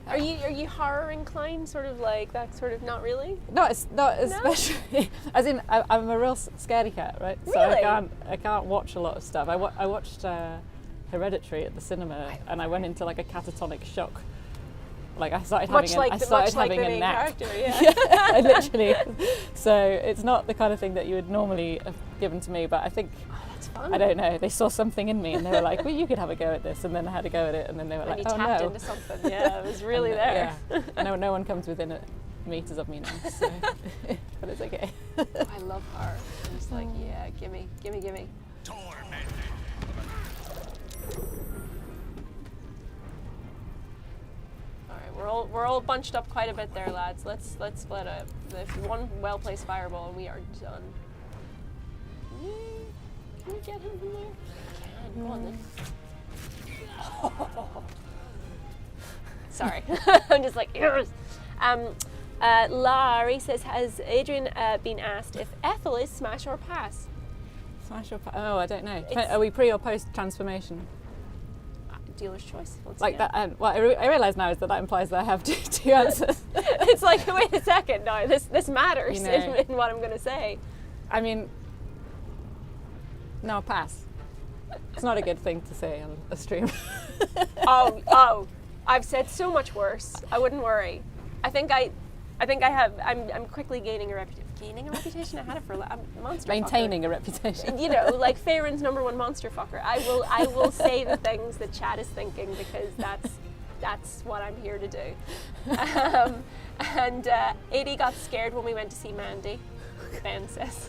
Are you horror inclined? Sort of like that? Sort of not really. No, it's not especially. As in, I'm a real scaredy cat, right? So really? I can't watch a lot of stuff. I watched Hereditary at the cinema, and I went into like a catatonic shock. Like I started having a nap. I literally. So it's not the kind of thing that you would normally have given to me, but I think that's fun. I don't know. They saw something in me, and they were like, "Well, you could have a go at this," and then I had a go at it, and then they were like, "Oh no!" And you tapped into something. Yeah, it was really there. Yeah. No one comes within meters of me now, so but it's okay. I love horror. I'm just like, yeah, gimme. We're all bunched up quite a bit there, lads. Let's split up. If one well-placed fireball, and we are done. Can we get him from there? I can. Go on then. Oh. Sorry, I'm just like yours. Larry says, has Adrienne been asked if Ethel is smash or pass? Smash or pass? Oh, I don't know. Are we pre or post transformation? Dealer's choice. Like that. What I realise now is that implies that I have two answers. It's like, wait a second, no, this matters in what I'm going to say. I mean, no, pass. It's not a good thing to say on a stream. Oh, I've said so much worse. I wouldn't worry. I think I have. I'm quickly gaining a reputation. Gaining a reputation? I had it for a monster. Maintaining fucker. A reputation. You know, like Farron's #1 monster fucker. I will say the things that Chad is thinking because that's what I'm here to do. And Edie got scared when we went to see Mandy, Ben says.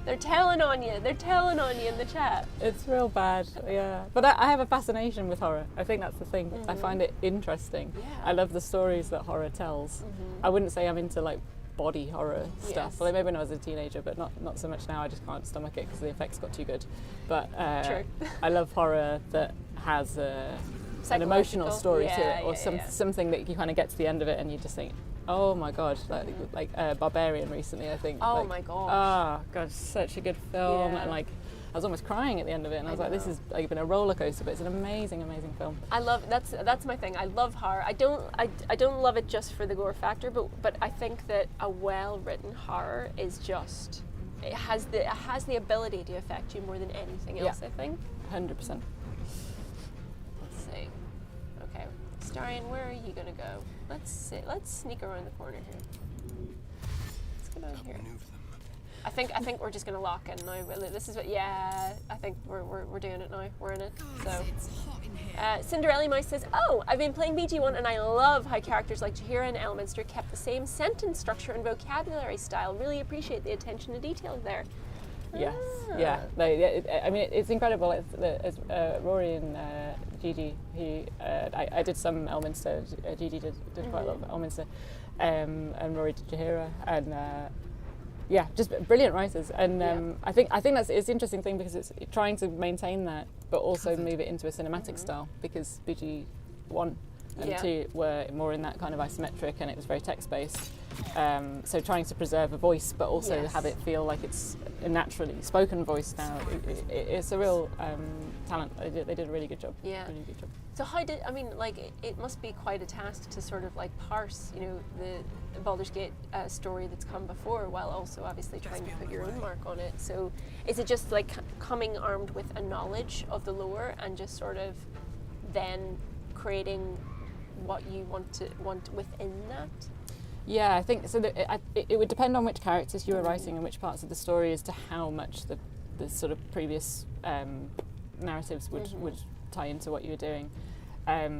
They're telling on you in the chat. It's real bad, yeah. But I have a fascination with horror. I think that's the thing. I find it interesting. Yeah. I love the stories that horror tells. I wouldn't say I'm into like body horror stuff. Yes. Well, maybe when I was a teenager, but not so much now. I just can't stomach it because the effects got too good. But True. I love horror that has an emotional story to it, or something that you kind of get to the end of it and you just think, oh my god, like Barbarian recently, I think. Oh like, my gosh. Oh god, such a good film, Yeah. and like I was almost crying at the end of it, and I was like, this has like been a roller coaster, but it's an amazing film. I love that's my thing. I love horror. I don't love it just for the gore factor, but I think that a well-written horror is just it has the ability to affect you more than anything else. Yeah. I think. 100%. Let's see. Okay, Starian, where are you gonna go? Let's sneak around the corner here. Let's go down here. I think we're just gonna lock in now. This is what. Yeah, I think we're doing it now. We're in it. So. Cinderella Mouse says, "Oh, I've been playing BG1 and I love how characters like Jahira and Elminster kept the same sentence structure and vocabulary style. Really appreciate the attention to detail there." Yes, yeah. I mean, it's incredible. As Rory and Gigi, I did some Elminster. Gigi did quite a lot of Elminster, and Rory did Jahira, and yeah, just brilliant writers. And I think that's it's an interesting thing because it's trying to maintain that, but also move it into a cinematic style, because BG 1 and 2 were more in that kind of isometric, and it was very text-based. So trying to preserve a voice, but also have it feel like it's a naturally spoken voice now. It's a real talent. They did a really good job. Yeah. Really good job. So it must be quite a task to sort of like parse, the Baldur's Gate story that's come before, while also obviously trying to put your own mark on it. So is it just like coming armed with a knowledge of the lore and just sort of then creating what you want within that? Yeah, I think so. It would depend on which characters you were writing and which parts of the story as to how much the sort of previous narratives would tie into what you were doing.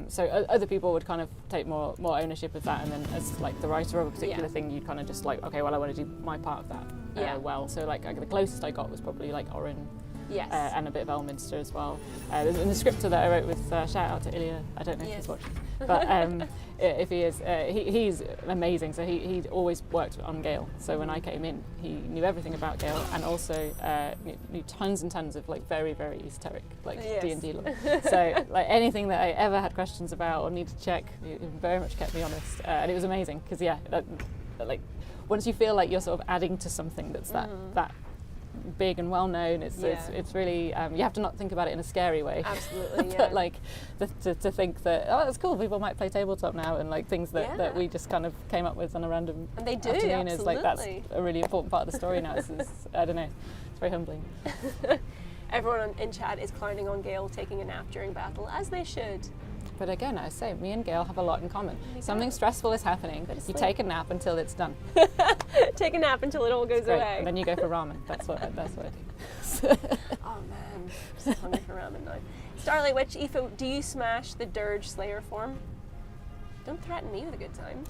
So other people would kind of take more ownership of that, and then as like the writer of a particular thing, you'd kind of just like, okay, well, I want to do my part of that well. So like the closest I got was probably like Orin. Yes. And a bit of Elminster as well. In the script that I wrote with, shout out to Ilya, I don't know if he's watching, but if he is, he's amazing. So he'd always worked on Gale. So when I came in, he knew everything about Gale, and also knew tons and tons of like very, very esoteric like D&D lore. So like anything that I ever had questions about or needed to check, he very much kept me honest, and it was amazing because like once you feel like you're sort of adding to something that's that big and well known, it's really you have to not think about it in a scary way. Absolutely, but like to think that that's cool, people might play tabletop now, and like things that we just kind of came up with on a random and they do afternoon absolutely. is like that's a really important part of the story now. It's I don't know, it's very humbling. Everyone in chat is clowning on Gale taking a nap during battle, as they should. But again, I say, me and Gail have a lot in common. Something stressful is happening. You take a nap until it's done. Take a nap until it all goes away. And then you go for ramen. That's what I do. Oh man, I'm so hungry for ramen now. Starlight Witch, Aoife, do you smash the Dirge Slayer form? Don't threaten me with a good time.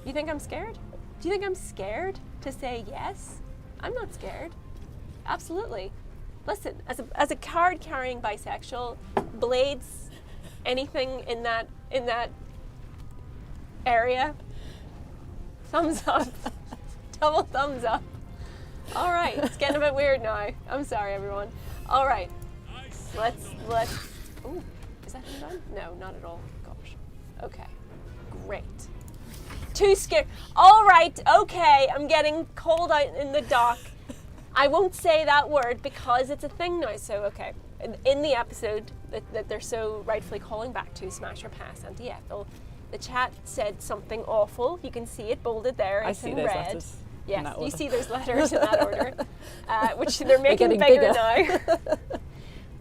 You think I'm scared? Do you think I'm scared to say yes? I'm not scared. Absolutely. Listen, as a card-carrying bisexual, blades, anything in that area, thumbs up. Double thumbs up. All right, it's getting a bit weird now. I'm sorry, everyone. All right, let's. Ooh, is that him done? No, not at all. Gosh. Okay, great. Too scared. All right, okay. I'm getting called out in the dock. I won't say that word because it's a thing now. So okay. In the episode that they're so rightfully calling back to, Smash or Pass Anti-Ethel, the chat said something awful. You can see it bolded there. It's in red. Letters. Yes, you see those letters in that order, which they're making bigger now.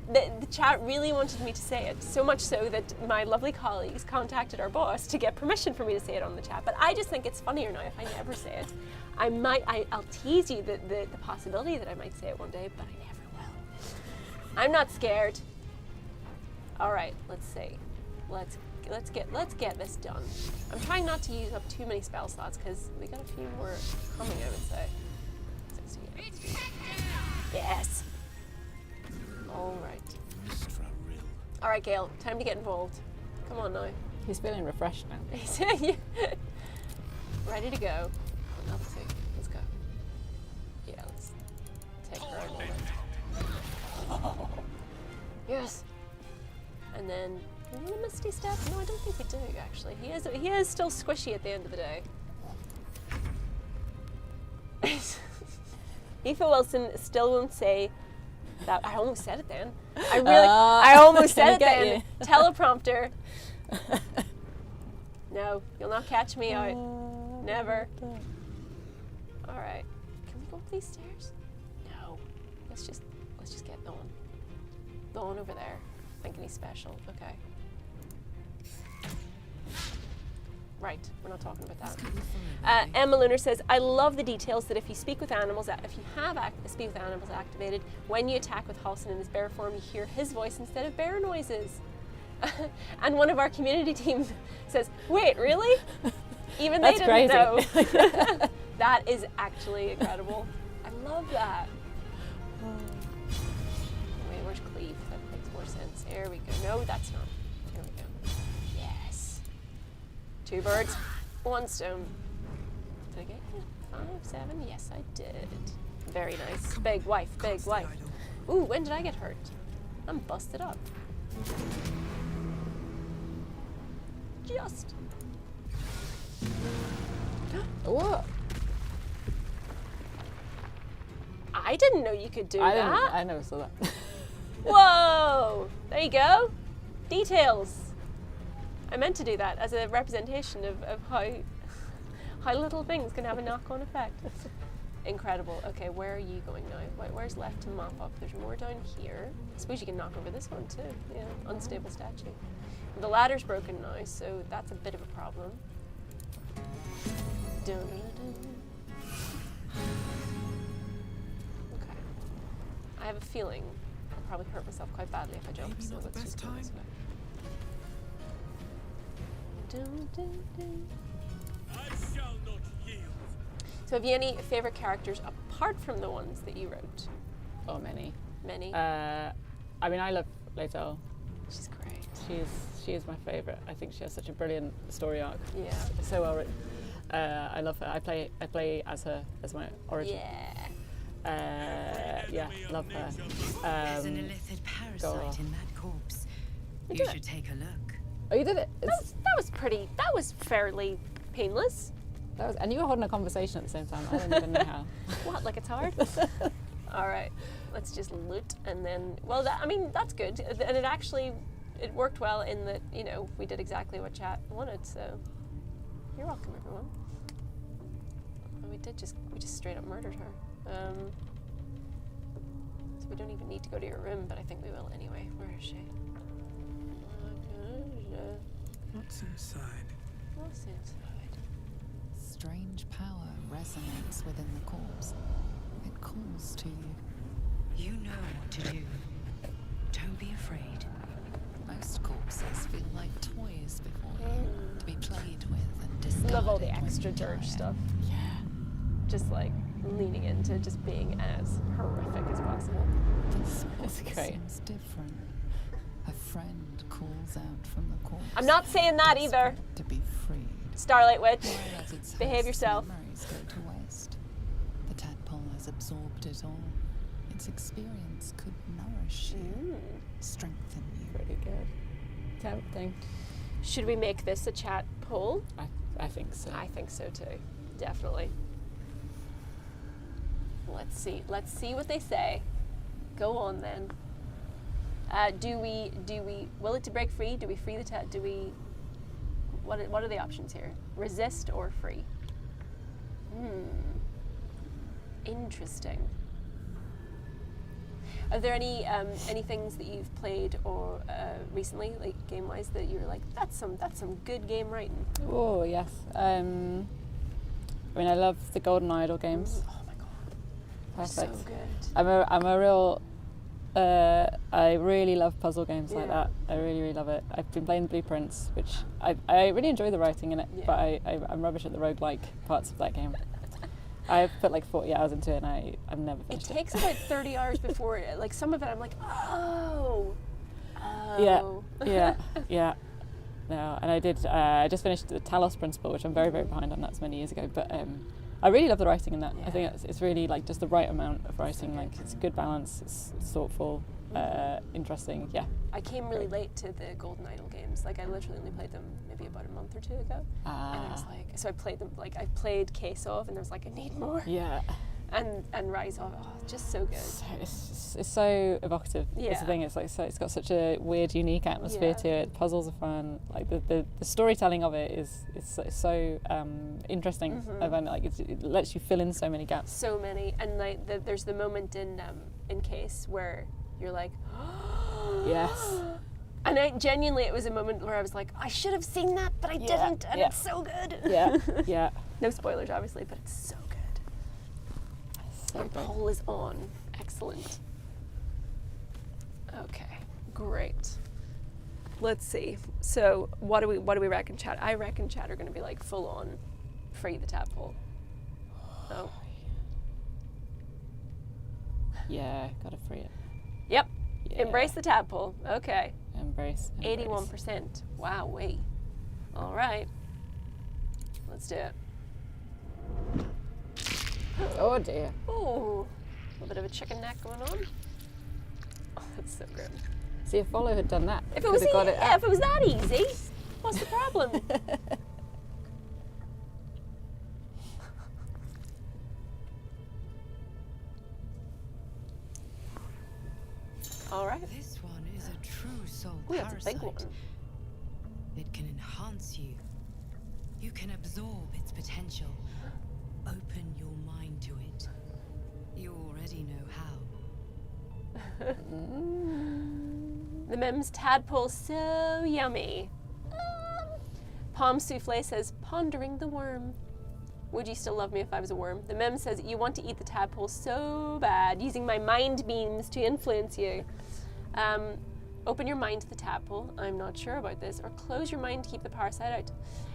The chat really wanted me to say it, so much so that my lovely colleagues contacted our boss to get permission for me to say it on the chat. But I just think it's funnier now if I never say it. I'll tease you the possibility that I might say it one day, but I never will. I'm not scared. All right, let's see. Let's get this done. I'm trying not to use up too many spell slots because we got a few more coming, I would say. 68. Yes. All right. All right, Gale. Time to get involved. Come on now. He's feeling refreshed now. Ready to go. Let's see. Let's go. Yeah, let's take her a moment. Yes. And then a Misty Step? No, I don't think we do actually. He is still squishy at the end of the day. Aoife Wilson still won't say that. I almost said it then. I almost said it then. Teleprompter. No, you'll not catch me out. Never. All right. Can we go up these stairs? No. Let's just get Dawn. Dawn over there. Thinking he's special. Okay. Right, we're not talking about that. Emma Lunar says, I love the details that if you speak with animals, speak with animals activated, when you attack with Halsin in his bear form, you hear his voice instead of bear noises. And one of our community team says, wait, really? Even they didn't know. That is actually incredible. I love that. Wait, where's Cleve? That makes more sense. There we go. No, that's not. There we go. Yes. 2 birds, 1 stone. Did I get you? 5, 7? Yes, I did. Very nice. Big wife, big wife. Ooh, when did I get hurt? I'm busted up. Just. What? I didn't know you could do that. I never saw that. Whoa! There you go. Details. I meant to do that as a representation of how little things can have a knock-on effect. Incredible. Okay, where are you going now? Where's left to mop up? There's more down here. I suppose you can knock over this one too. Yeah, unstable statue. The ladder's broken now, so that's a bit of a problem. Okay. I have a feeling I'll probably hurt myself quite badly if I jump, so let's just go this way. I shall not yield. So have you any favourite characters apart from the ones that you wrote? Oh, many. Many? I mean, I love Lae'zel. She's great. She is my favourite. I think she has such a brilliant story arc. Yeah. So well written. I love her. I play as her as my origin. Yeah. Love her. There's an illithid parasite in that corpse. You should take a look. Oh, you did it. That was fairly painless. And you were holding a conversation at the same time. I don't even know how. What, like it's hard? All right, let's just loot and then, that's good. And it worked well in that, we did exactly what chat wanted, so you're welcome, everyone. And we just straight up murdered her. So we don't even need to go to your room, but I think we will anyway. Where is she? What's inside? What's inside? Strange power resonates within the corpse. It calls to you. You know what to do. Don't be afraid. Most corpses feel like toys before you, to be played with and discarded. Love all the when extra you dirge die. stuff. Yeah. Just like leaning into just being as horrific as possible. This That's corpse great. seems different. A friend calls out from the corpse. I'm not saying that either. To be freed. Starlight Witch. Whereas its Behave host's yourself. Memories go to waste. The tadpole has absorbed it all. Its experience could nourish you, strengthen you. Pretty good. Tempting. Should we make this a chat poll? I think so. I think so too. Definitely. Let's see what they say. Go on then. Do we will it to break free? Do we free the what are the options here? Resist or free? Interesting. Are there any things that you've played or recently, like game wise, that you were like, that's some good game writing? Oh yes. I mean, I love the Golden Idol games. Oh my god, Perfect. so good. I'm a real I really love puzzle games like that. I really, really love it. I've been playing Blueprints, which I really enjoy the writing in it, but I'm rubbish at the roguelike parts of that game. I've put like 40 hours into it and I've never finished it. It takes about 30 hours before, like some of it I'm like, oh. Yeah. No, and I just finished the Talos Principle, which I'm very, very behind on. That's many years ago, but I really love the writing in that. I think it's really like just the right amount of writing. Like it's a good balance. It's thoughtful, interesting. Yeah. I came really late to the Golden Idol games. Like I literally only played them maybe about a month or two ago. And I was like, so I played them. Like I played Case of, and I was like, I need more. Yeah. And Rise of, just so good. It's so evocative. Yeah. It's the thing. It's like it's got such a weird, unique atmosphere to it. Puzzles are fun. Like the storytelling of it is so interesting. I find it lets you fill in so many gaps. So many, and like there's the moment in Case where you're like, yes. And it was a moment where I was like, I should have seen that, but I didn't, and it's so good. Yeah. No spoilers, obviously, but it's so good. The poll is on. Excellent. Okay, great. Let's see. So, what do we reckon, chat? I reckon chat are going to be like full on free the tadpole. Oh. Yeah, gotta free it. Yep. Yeah. Embrace the tadpole. Okay. Embrace. 81%. Wow, wait. All right. Let's do it. Oh dear. Ooh, a little bit of a chicken neck going on. Oh, that's so grim. See, if Volo had done that, if it was if it was that easy, what's the problem? All right. This one is a true soul Ooh, parasite. that's a big one. It can enhance you. You can absorb its potential. Open your mind to it. You already know how. The Mim's tadpole so yummy. Palm Souffle says, pondering the worm. Would you still love me if I was a worm? The Mim says, you want to eat the tadpole so bad, using my mind beams to influence you. Open your mind to the tadpole. I'm not sure about this. Or close your mind to keep the parasite out.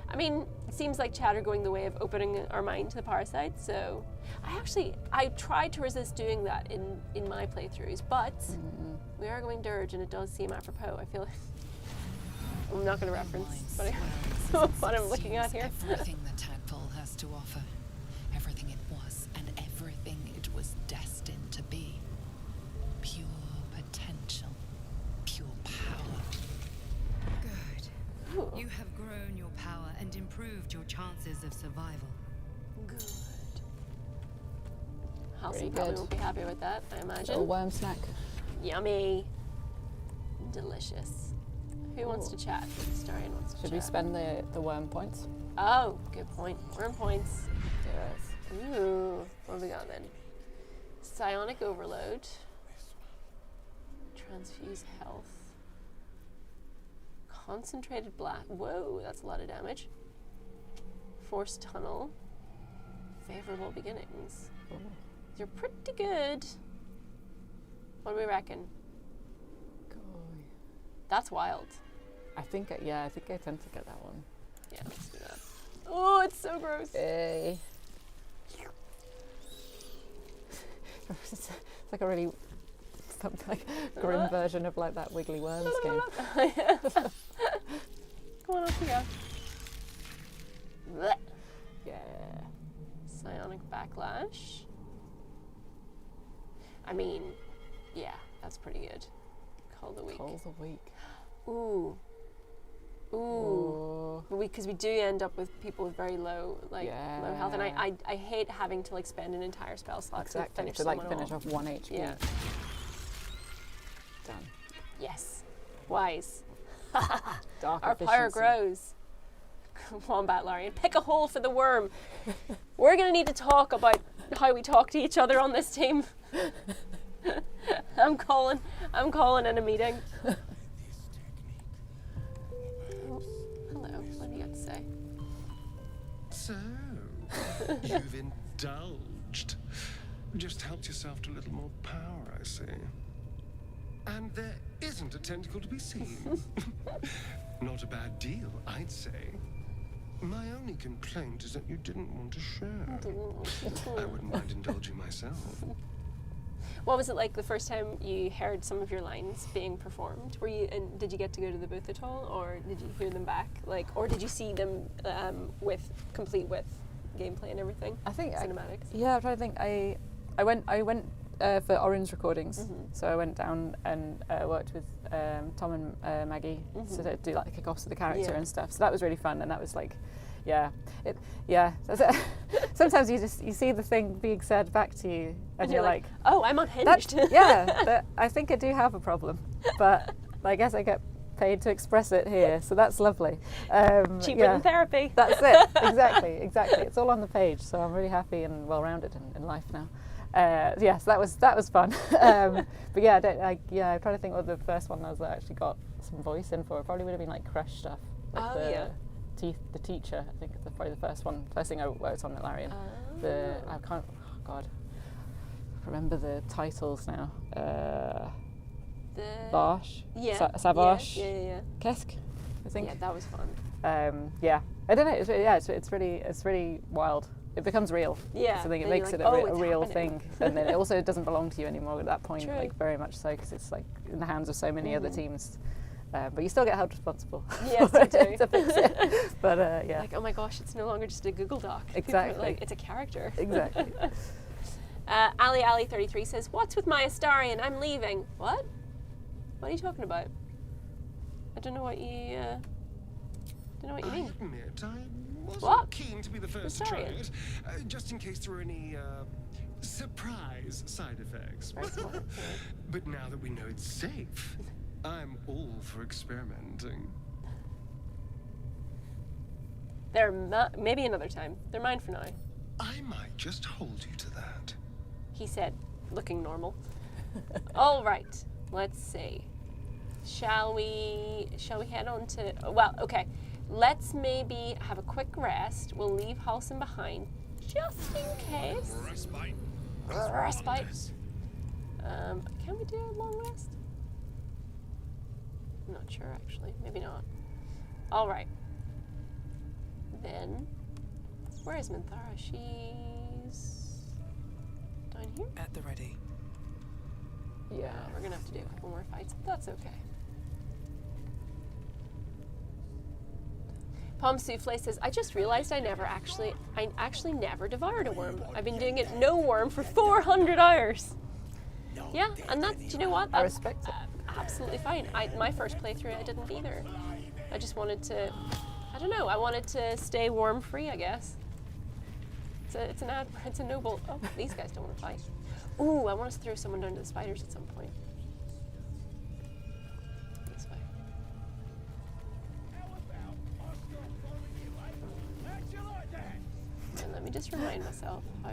I mean, it seems like chat are going the way of opening our mind to the parasite, so I tried to resist doing that in my playthroughs, but we are going dirge and it does seem apropos. I feel like I'm not going to reference what I'm looking at here. Everything the tadpole has to offer, everything it was and everything it was destined to be. Pure potential, pure power. Good. Ooh. You have grown your power and improved your chances of survival. Good. Halcyon Very probably good. won't be happy with that, I imagine. A worm snack. Yummy. Delicious. Who wants to chat? Starian wants to chat. Should we spend the worm points? Oh, good point. Worm points. Yes. Ooh. What have we got then? Psionic Overload. Transfuse Health. Concentrated Blast. Whoa, that's a lot of damage. Force Tunnel. Favorable Beginnings. Oh. You're pretty good. What do we reckon? That's wild. I think I tend to get that one. Yeah, let's do that. Oh, it's so gross. Hey. It's like a really grim version of like that Wiggly Worms game. Come on, off you go. Blech. Yeah. Psionic Backlash. I mean, yeah, that's pretty good. Call the week. Calls a week. Ooh. Ooh. Because we do end up with people with very low, low health, and I hate having to spend an entire spell slot to finish to someone finish off. off 1 HP. Yeah. Done. Yes. Wise. Dark Our power efficiency. grows. Wombat Larian, pick a hole for the worm. We're gonna need to talk about how we talk to each other on this team. I'm calling in a meeting. Oh, hello. What do you got to say? So, you've indulged. Just helped yourself to a little more power, I see. And there isn't a tentacle to be seen. Not a bad deal, I'd say. My only complaint is that you didn't want to share. I wouldn't mind indulging myself. What was it like the first time you heard some of your lines being performed? Were you, and did you get to go to the booth at all, or did you hear them back? Like, or did you see them complete with gameplay and everything? I think cinematics. Yeah, I'm trying to think. I went for Orange recordings, so I went down and worked with Tom and Maggie to do like the kickoffs of the character and stuff. So that was really fun, and that was like, sometimes you see the thing being said back to you, and you're like, oh, I'm unhinged. I think I do have a problem, but I guess I get paid to express it here, so that's lovely. Cheaper than therapy. That's it. Exactly. It's all on the page, so I'm really happy and well-rounded in life now. So that was fun. But yeah, I'm trying to think what the first one was that I actually got some voice in for. It probably would have been like Crush stuff. Like the teacher, I think, is probably the first thing I worked on at Larian. I can't remember the titles now. Bosch, Savage, Kesk, I think. Yeah, that was fun. I don't know. It's really wild. It becomes real. Yeah. So I think it Then makes you're it like, a real thing, and then it also doesn't belong to you anymore at that point. True. Like very much so, because it's like in the hands of so many other teams. But you still get held responsible. Yes, you do. To fix it. But yeah. Like, oh my gosh, it's no longer just a Google Doc. Exactly. Like, it's a character. Exactly. Ali 33 says, "What's with my Astarian? I'm leaving." What? What are you talking about? I don't know what you. Don't know what you mean. I admit, I wasn't What? keen to be the first to try Astarian? it, just in case there were any surprise side effects. Very smart. But now that we know it's safe, I'm all for experimenting. Maybe another time. They're mine for now. I might just hold you to that. He said, looking normal. All right. Let's see. Shall we head on to? Well, okay. Let's maybe have a quick rest. We'll leave Halsin behind, just in case. Respite. Respite. Can we do a long rest? I'm not sure, actually. Maybe not. All right. Then, where is Minthara? She's down here? At the ready. Yeah, we're gonna have to do a couple more fights, but that's okay. Palm Souffle says, "I just realized I actually never devoured a worm. I've been doing it no worm for 400 hours." Yeah, and that, do you know what? I That's respect it. absolutely fine. My first playthrough, I didn't either. I just wanted to, I don't know, I wanted to stay worm free, I guess. It's a noble. Oh, these guys don't want to fight. Ooh, I want to throw someone down to the spiders at some point. This way. And let me just remind myself how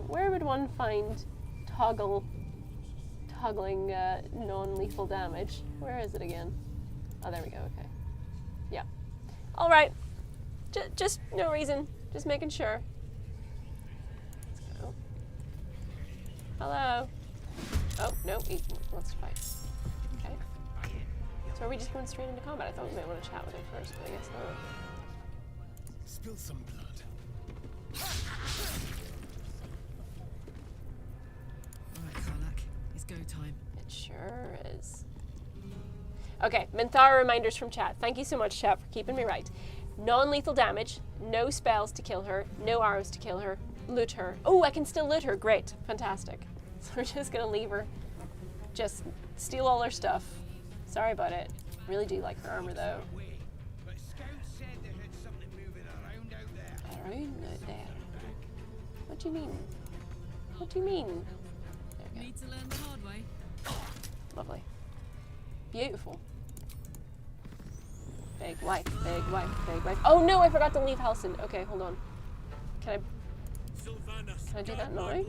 where would one find toggling non-lethal damage? Where is it again? Oh, there we go. Okay. Yeah. All right. Just no reason. Just making sure. Let's go. Hello. Oh no, he wants to fight. Okay. So are we just going straight into combat? I thought we might want to chat with him first, but I guess not. Spill some blood. Alright, Karlak, it's go time. It sure is. Okay, Minthara reminders from chat. Thank you so much, chat, for keeping me right. Non-lethal damage, no spells to kill her, no arrows to kill her, loot her. Oh, I can still loot her. Great, fantastic. So we're just gonna leave her. Just steal all her stuff. Sorry about it. Really do like her armor though. But Scout said they heard something moving around out there. Around out there. What do you mean? What do you mean? There we go. Need to learn the hard way. Lovely. Beautiful. Big wife, big wife, big wife. Oh no, I forgot to leave Halsin. Okay, hold on. Can I do that now?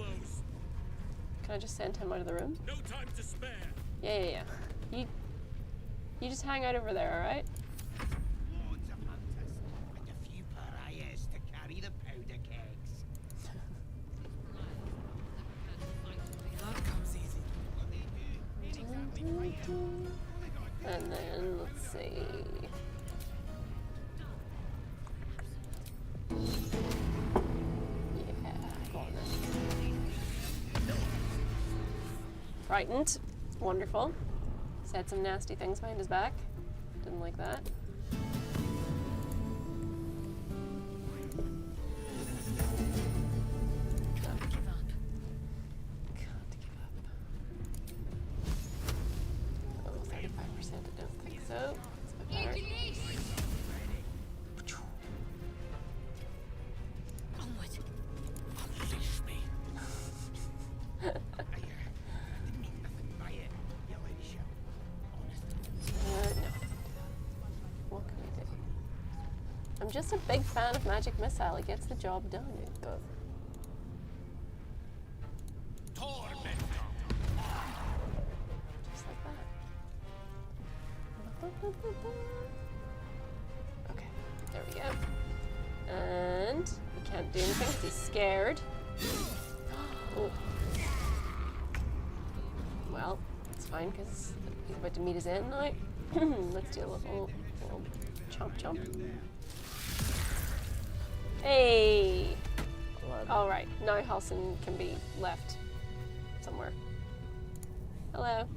Can I just send him out of the room? No time to spare. Yeah. You just hang out over there, alright? Loads of hunters and a few pariahs to carry the powder kegs. frightened. Wonderful. Said some nasty things behind his back. Didn't like that. Can't give up. Can't give up. Oh, 35%, I don't think so. That's a bit better. Onward. Unleash me. No. What can we do? I'm just a big fan of Magic Missile. It gets the job done. It does. Just like that. Okay, there we go. And he can't do anything because he's scared. Oh. Well, it's fine because he's about to meet his end now. Let's do a little chomp chomp. Hey! All right, now Halsin can be left somewhere. Hello.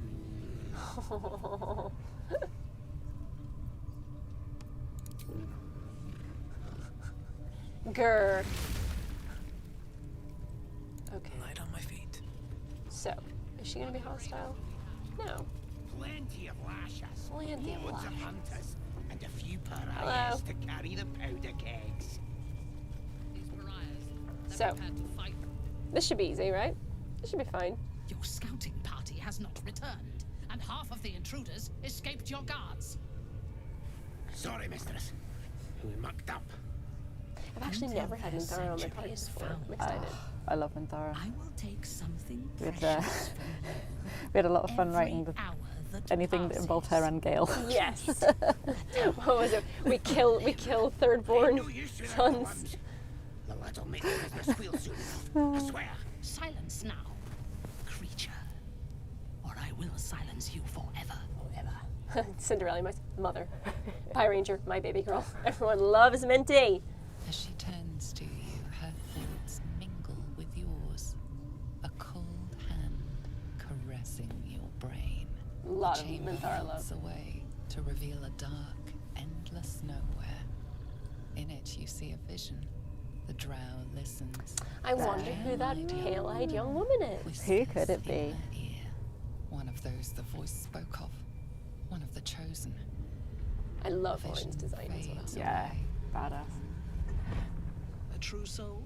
Grr. Okay. Light on my feet. So, is she gonna be hostile? No. Plenty of lashes. Plenty of Loads of lashes. hunters. And a few Hello. pariahs to carry the powder kegs. These pariahs, they're So. prepared to fight. This should be easy, right? This should be fine. Your scouting party has not returned, and half of the intruders escaped your guards. Sorry, mistress. We mucked up. I've actually Until never had their Minthara on my sanctuary party is before. found. I'm excited. I love Minthara. I will take something We had, precious from you. we had a lot of fun Every writing hour that anything that involved her passes. and Gale. Yes. What was it? We kill thirdborn No use to them sons. ones. The lad'll make the business squeal soon. I swear. Silence now, creature, or I will silence you forever. Cinderella, my mother. Pie Ranger, my baby girl. Everyone loves Minty. As she turns to you, her thoughts mingle with yours. A cold hand caressing your brain. A lot The of chamber Minthara love. melts away to reveal a dark, endless nowhere. In it, you see a vision. The drow listens. I wonder who that pale-eyed young woman is. Who could it be? In her ear. One of those the voice spoke of. One of the chosen. I love The Orin's vision design as well. fades Yeah, away. badass. A true soul?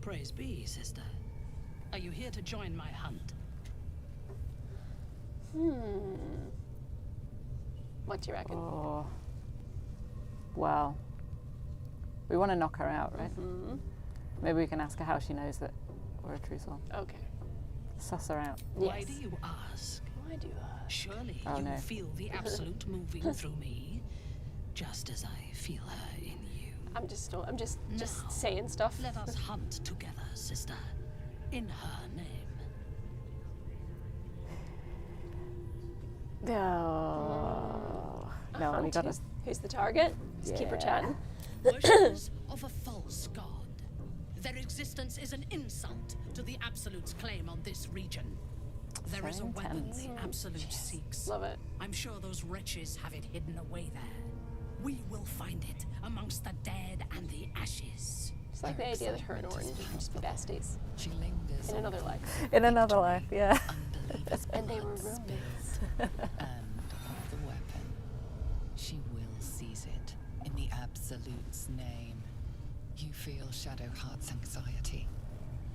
Praise be, sister. Are you here to join my hunt? What do you reckon? Oh. Well, we want to knock her out, right? Mm-hmm. Maybe we can ask her how she knows that we're a true soul. Okay. Suss her out. Why Yes. do you ask? Why do I? Surely Oh, you no. feel the absolute moving through me, just as I feel her in you. I'm just Now, saying stuff. Let us hunt together, sister, in her name. No. No, we gotta. Who's the target? Just keep her Yeah. chatting. Worshippers of a false god. Their existence is an insult to the Absolute's claim on this region. There is a Very weapon intense. the Absolute seeks. Love it. I'm sure those wretches have it hidden away there. We will find it amongst the dead and the ashes. Just like the idea that her and Orin would just be besties She lingers in on another the life. In another life, yeah. unbelievers' And they were blood spilled. roommates. And of the weapon, she will seize it in the Absolute's name. You feel Shadowheart's anxiety.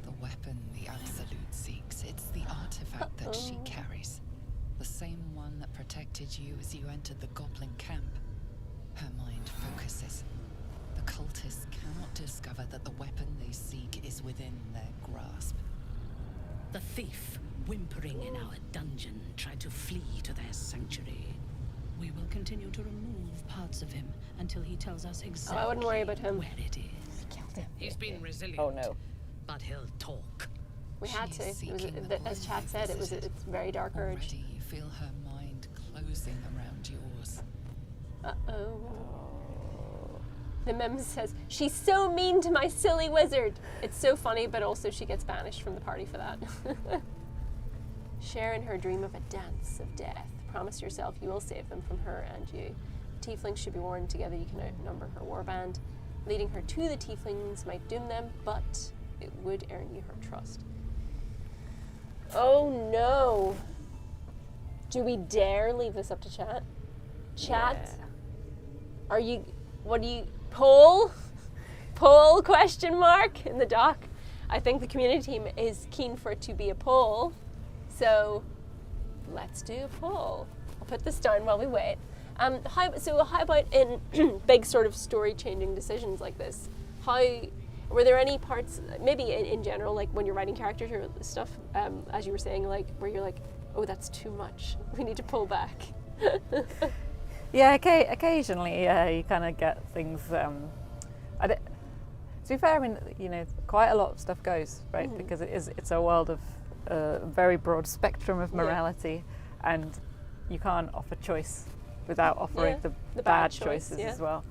The weapon the Absolute seeks, it's the artifact that she carries. The same one that protected you as you entered the Goblin Camp. Her mind focuses. The cultists cannot discover that the weapon they seek is within their grasp. The thief, whimpering in our dungeon, tried to flee to their sanctuary. We will continue to remove parts of him until he tells us exactly wouldn't worry about him. where it is. He's been resilient. Oh no. But he'll talk. We had She to. is It was, seeking the as poison Chad said, it was visited. it's a very dark urge. Already you feel her mind closing around yours. Uh-oh. The mem says, she's so mean to my silly wizard. It's so funny, but also she gets banished from the party for that. Share in her dream of a dance of death. Promise yourself you will save them from her and you. The tieflings should be warned together you can outnumber her warband. Leading her to the tieflings might doom them, but it would earn you her trust. Oh no! Do we dare leave this up to chat? Chat? Yeah. Are you, what do you, poll? Poll question mark in the doc? I think the community team is keen for it to be a poll. So let's do a poll. I'll put this down while we wait. How about in big sort of story-changing decisions like this? Were there any parts, maybe in general, like when you're writing characters or stuff, as you were saying, like where you're like, oh, that's too much. We need to pull back. Yeah, occasionally you kind of get things. To be fair, I mean, you know, quite a lot of stuff goes, right? Mm-hmm. Because it's a world of a very broad spectrum of morality, and you can't offer choice without offering the bad choices as well.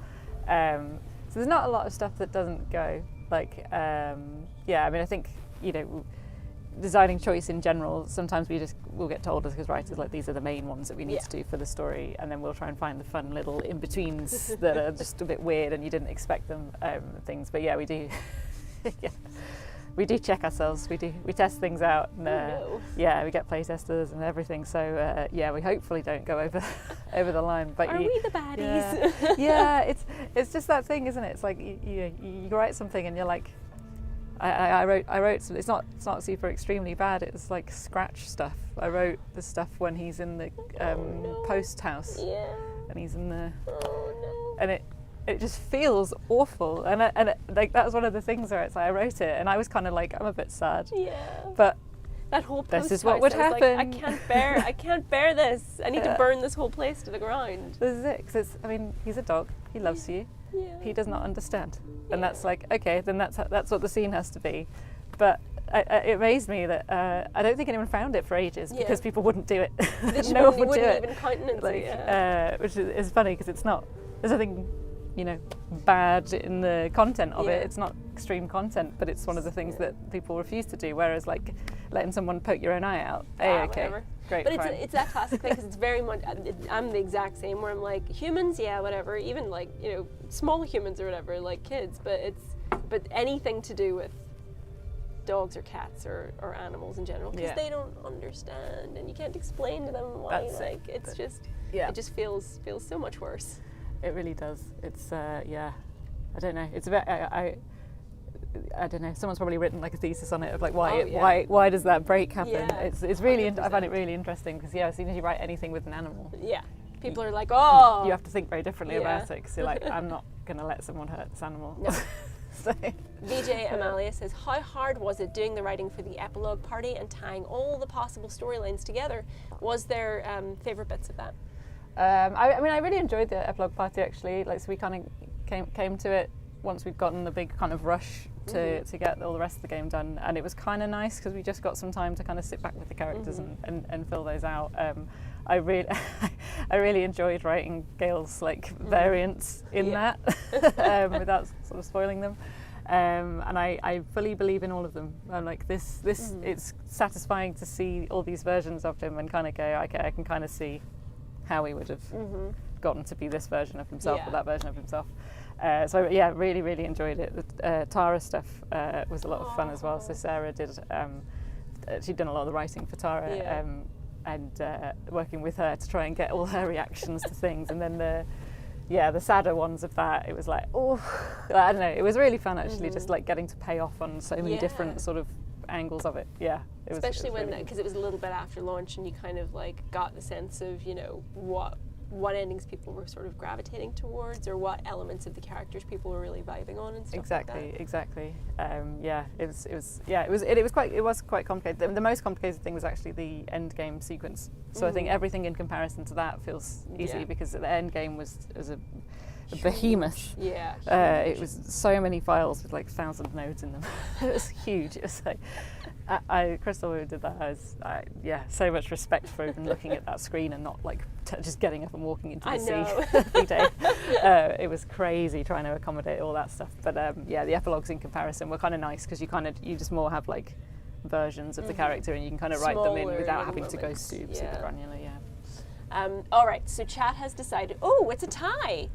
So there's not a lot of stuff that doesn't go. Like, I mean, I think, you know, designing choice in general, sometimes we'll get told as writers, like, these are the main ones that we need to do for the story, and then we'll try and find the fun little in-betweens that are just a bit weird and you didn't expect them, things. But yeah, we do we do check ourselves, we test things out, and we get play testers and everything, so we hopefully don't go over the line. But we the baddies? Yeah, it's just that thing, isn't it? It's like you write something and you're like, I wrote some, it's not super extremely bad, it's like scratch stuff. I wrote the stuff when he's in the post house, and he's in the and it just feels awful, and like that was one of the things where it's like I wrote it and I was kind of like, I'm a bit sad, but that whole post this is what would happen. Like, I can't bear this. I need to burn this whole place to the ground. This is it, because I mean, he's a dog, he loves you. He does not understand, and that's like, okay, then that's what the scene has to be. But it amazed me that I don't think anyone found it for ages because people wouldn't do it. No one would do it. Even countenance which is funny because it's not. There's nothing, you know, bad in the content of it. It's not extreme content, but it's one of the things that people refuse to do. Whereas, like, letting someone poke your own eye out, okay, whatever. Great. But it's that classic thing, because it's very much. I'm the exact same, where I'm like, humans, whatever. Even like, you know, small humans or whatever, like kids. But anything to do with dogs or cats or animals in general, because they don't understand, and you can't explain to them why. It's just it just feels so much worse. It really does. It's I don't know. It's a bit. I don't know. Someone's probably written like a thesis on it of like why does that break happen? Yeah, it's really. I find it really interesting because as soon as you write anything with an animal, people are like, oh, you have to think very differently about it, because you're like, I'm not going to let someone hurt this animal. No. So. VJ Amalia says, how hard was it doing the writing for the epilogue party and tying all the possible storylines together? Was there favourite bits of that? I mean, I really enjoyed the epilogue party, actually. Like, so we kind of came to it once we'd gotten the big kind of rush to get all the rest of the game done, and it was kind of nice because we just got some time to kind of sit back with the characters and fill those out. I really enjoyed writing Gale's like variants in that without sort of spoiling them. And I fully believe in all of them. I'm like, this it's satisfying to see all these versions of him and kind of go, okay, I can kind of see how he would have gotten to be this version of himself or that version of himself. So yeah, really, really enjoyed it. The Tara stuff was a lot of fun as well. So Sarah did, she'd done a lot of the writing for Tara, and working with her to try and get all her reactions to things. And then the sadder ones of that, it was like, oh, I don't know. It was really fun actually, just like getting to pay off on so many different sort of angles of it. Yeah, it especially was when, because it was a little bit after launch, and you kind of like got the sense of, you know, what endings people were sort of gravitating towards, or what elements of the characters people were really vibing on and stuff like that. Exactly. It was quite complicated. The most complicated thing was actually the end game sequence. So I think everything in comparison to that feels easy because the end game was a behemoth. It was so many files with like 1,000 nodes in them. It was huge. It was like, Crystal, who did that, so much respect for even looking at that screen and not like just getting up and walking into the sea every day. It was crazy trying to accommodate all that stuff. But the epilogues in comparison were kind of nice because you just more have like versions of the character, and you can kind of write them in Smaller without having to go moments, super yeah. granular. Yeah. All right, so chat has decided. Oh, it's a tie.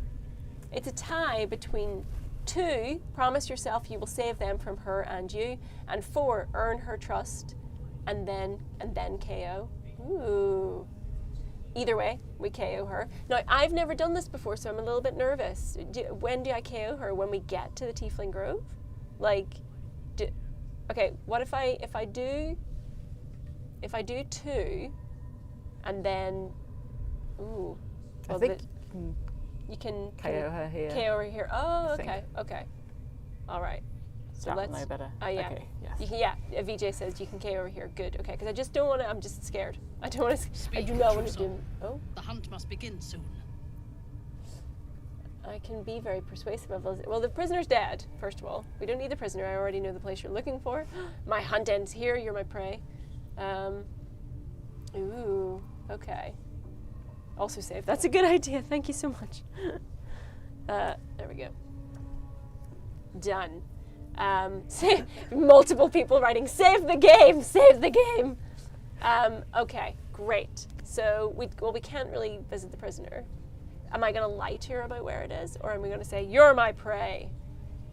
It's a tie between 2, promise yourself you will save them from her and you, and 4, earn her trust, and then KO. Ooh. Either way, we KO her. Now, I've never done this before, so I'm a little bit nervous. When do I KO her? When we get to the Tiefling Grove? Like, okay, what if I do 2, and then, ooh. I think you can KO her here. KO her here. Oh, okay. All right. So That let's will know better. yeah. Okay, yes. You can, yeah. VJ says you can KO over here. Good. Okay. Because I just don't want to. I'm just scared. I don't want to. I do not want to do. Oh. The hunt must begin soon. I can be very persuasive of those. Well, the prisoner's dead. First of all, we don't need the prisoner. I already know the place you're looking for. My hunt ends here. You're my prey. Ooh. Okay. Also save. That's a good idea. Thank you so much. There we go. Done. Multiple people writing, save the game, save the game. Okay, great. So we can't really visit the prisoner. Am I gonna lie to her about where it is, or am I gonna say you're my prey?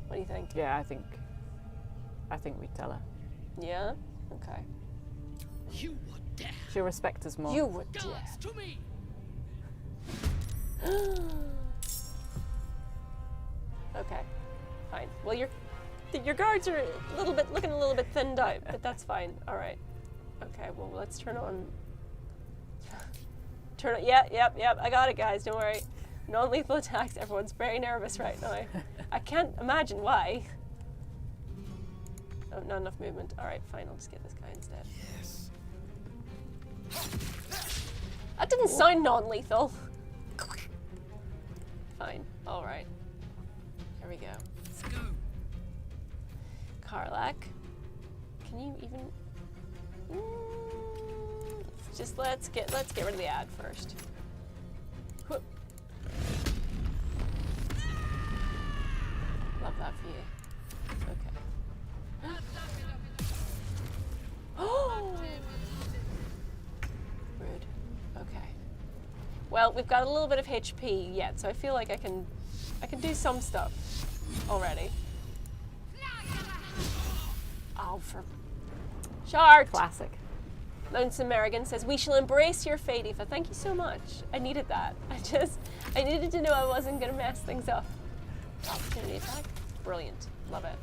What do you think? Yeah, I think we tell her. Yeah. Okay. You would dare. She'll respect us more. You would dare. Guards to me. Okay. Fine. Well, your guards are looking a little bit thinned out, but that's fine. All right. Okay. Well, let's turn on. Yep. I got it, guys. Don't worry. Non-lethal attacks. Everyone's very nervous right now. I can't imagine why. Oh, not enough movement. All right, fine. I'll just get this guy instead. Yes. That didn't sound non-lethal. Fine. All right. Here we go. Let's go. Karlak, can you even? Let's get rid of the ad first. Whoop. Love that for you. Okay. Oh. Rude. Okay. Well, we've got a little bit of HP yet, so I feel like I can do some stuff already. Oh, for Shard. Classic. Lonesome Merrigan says, we shall embrace your fate, Aoife. Thank you so much. I needed that. I needed to know I wasn't going to mess things up. Opportunity attack. Brilliant. Love it.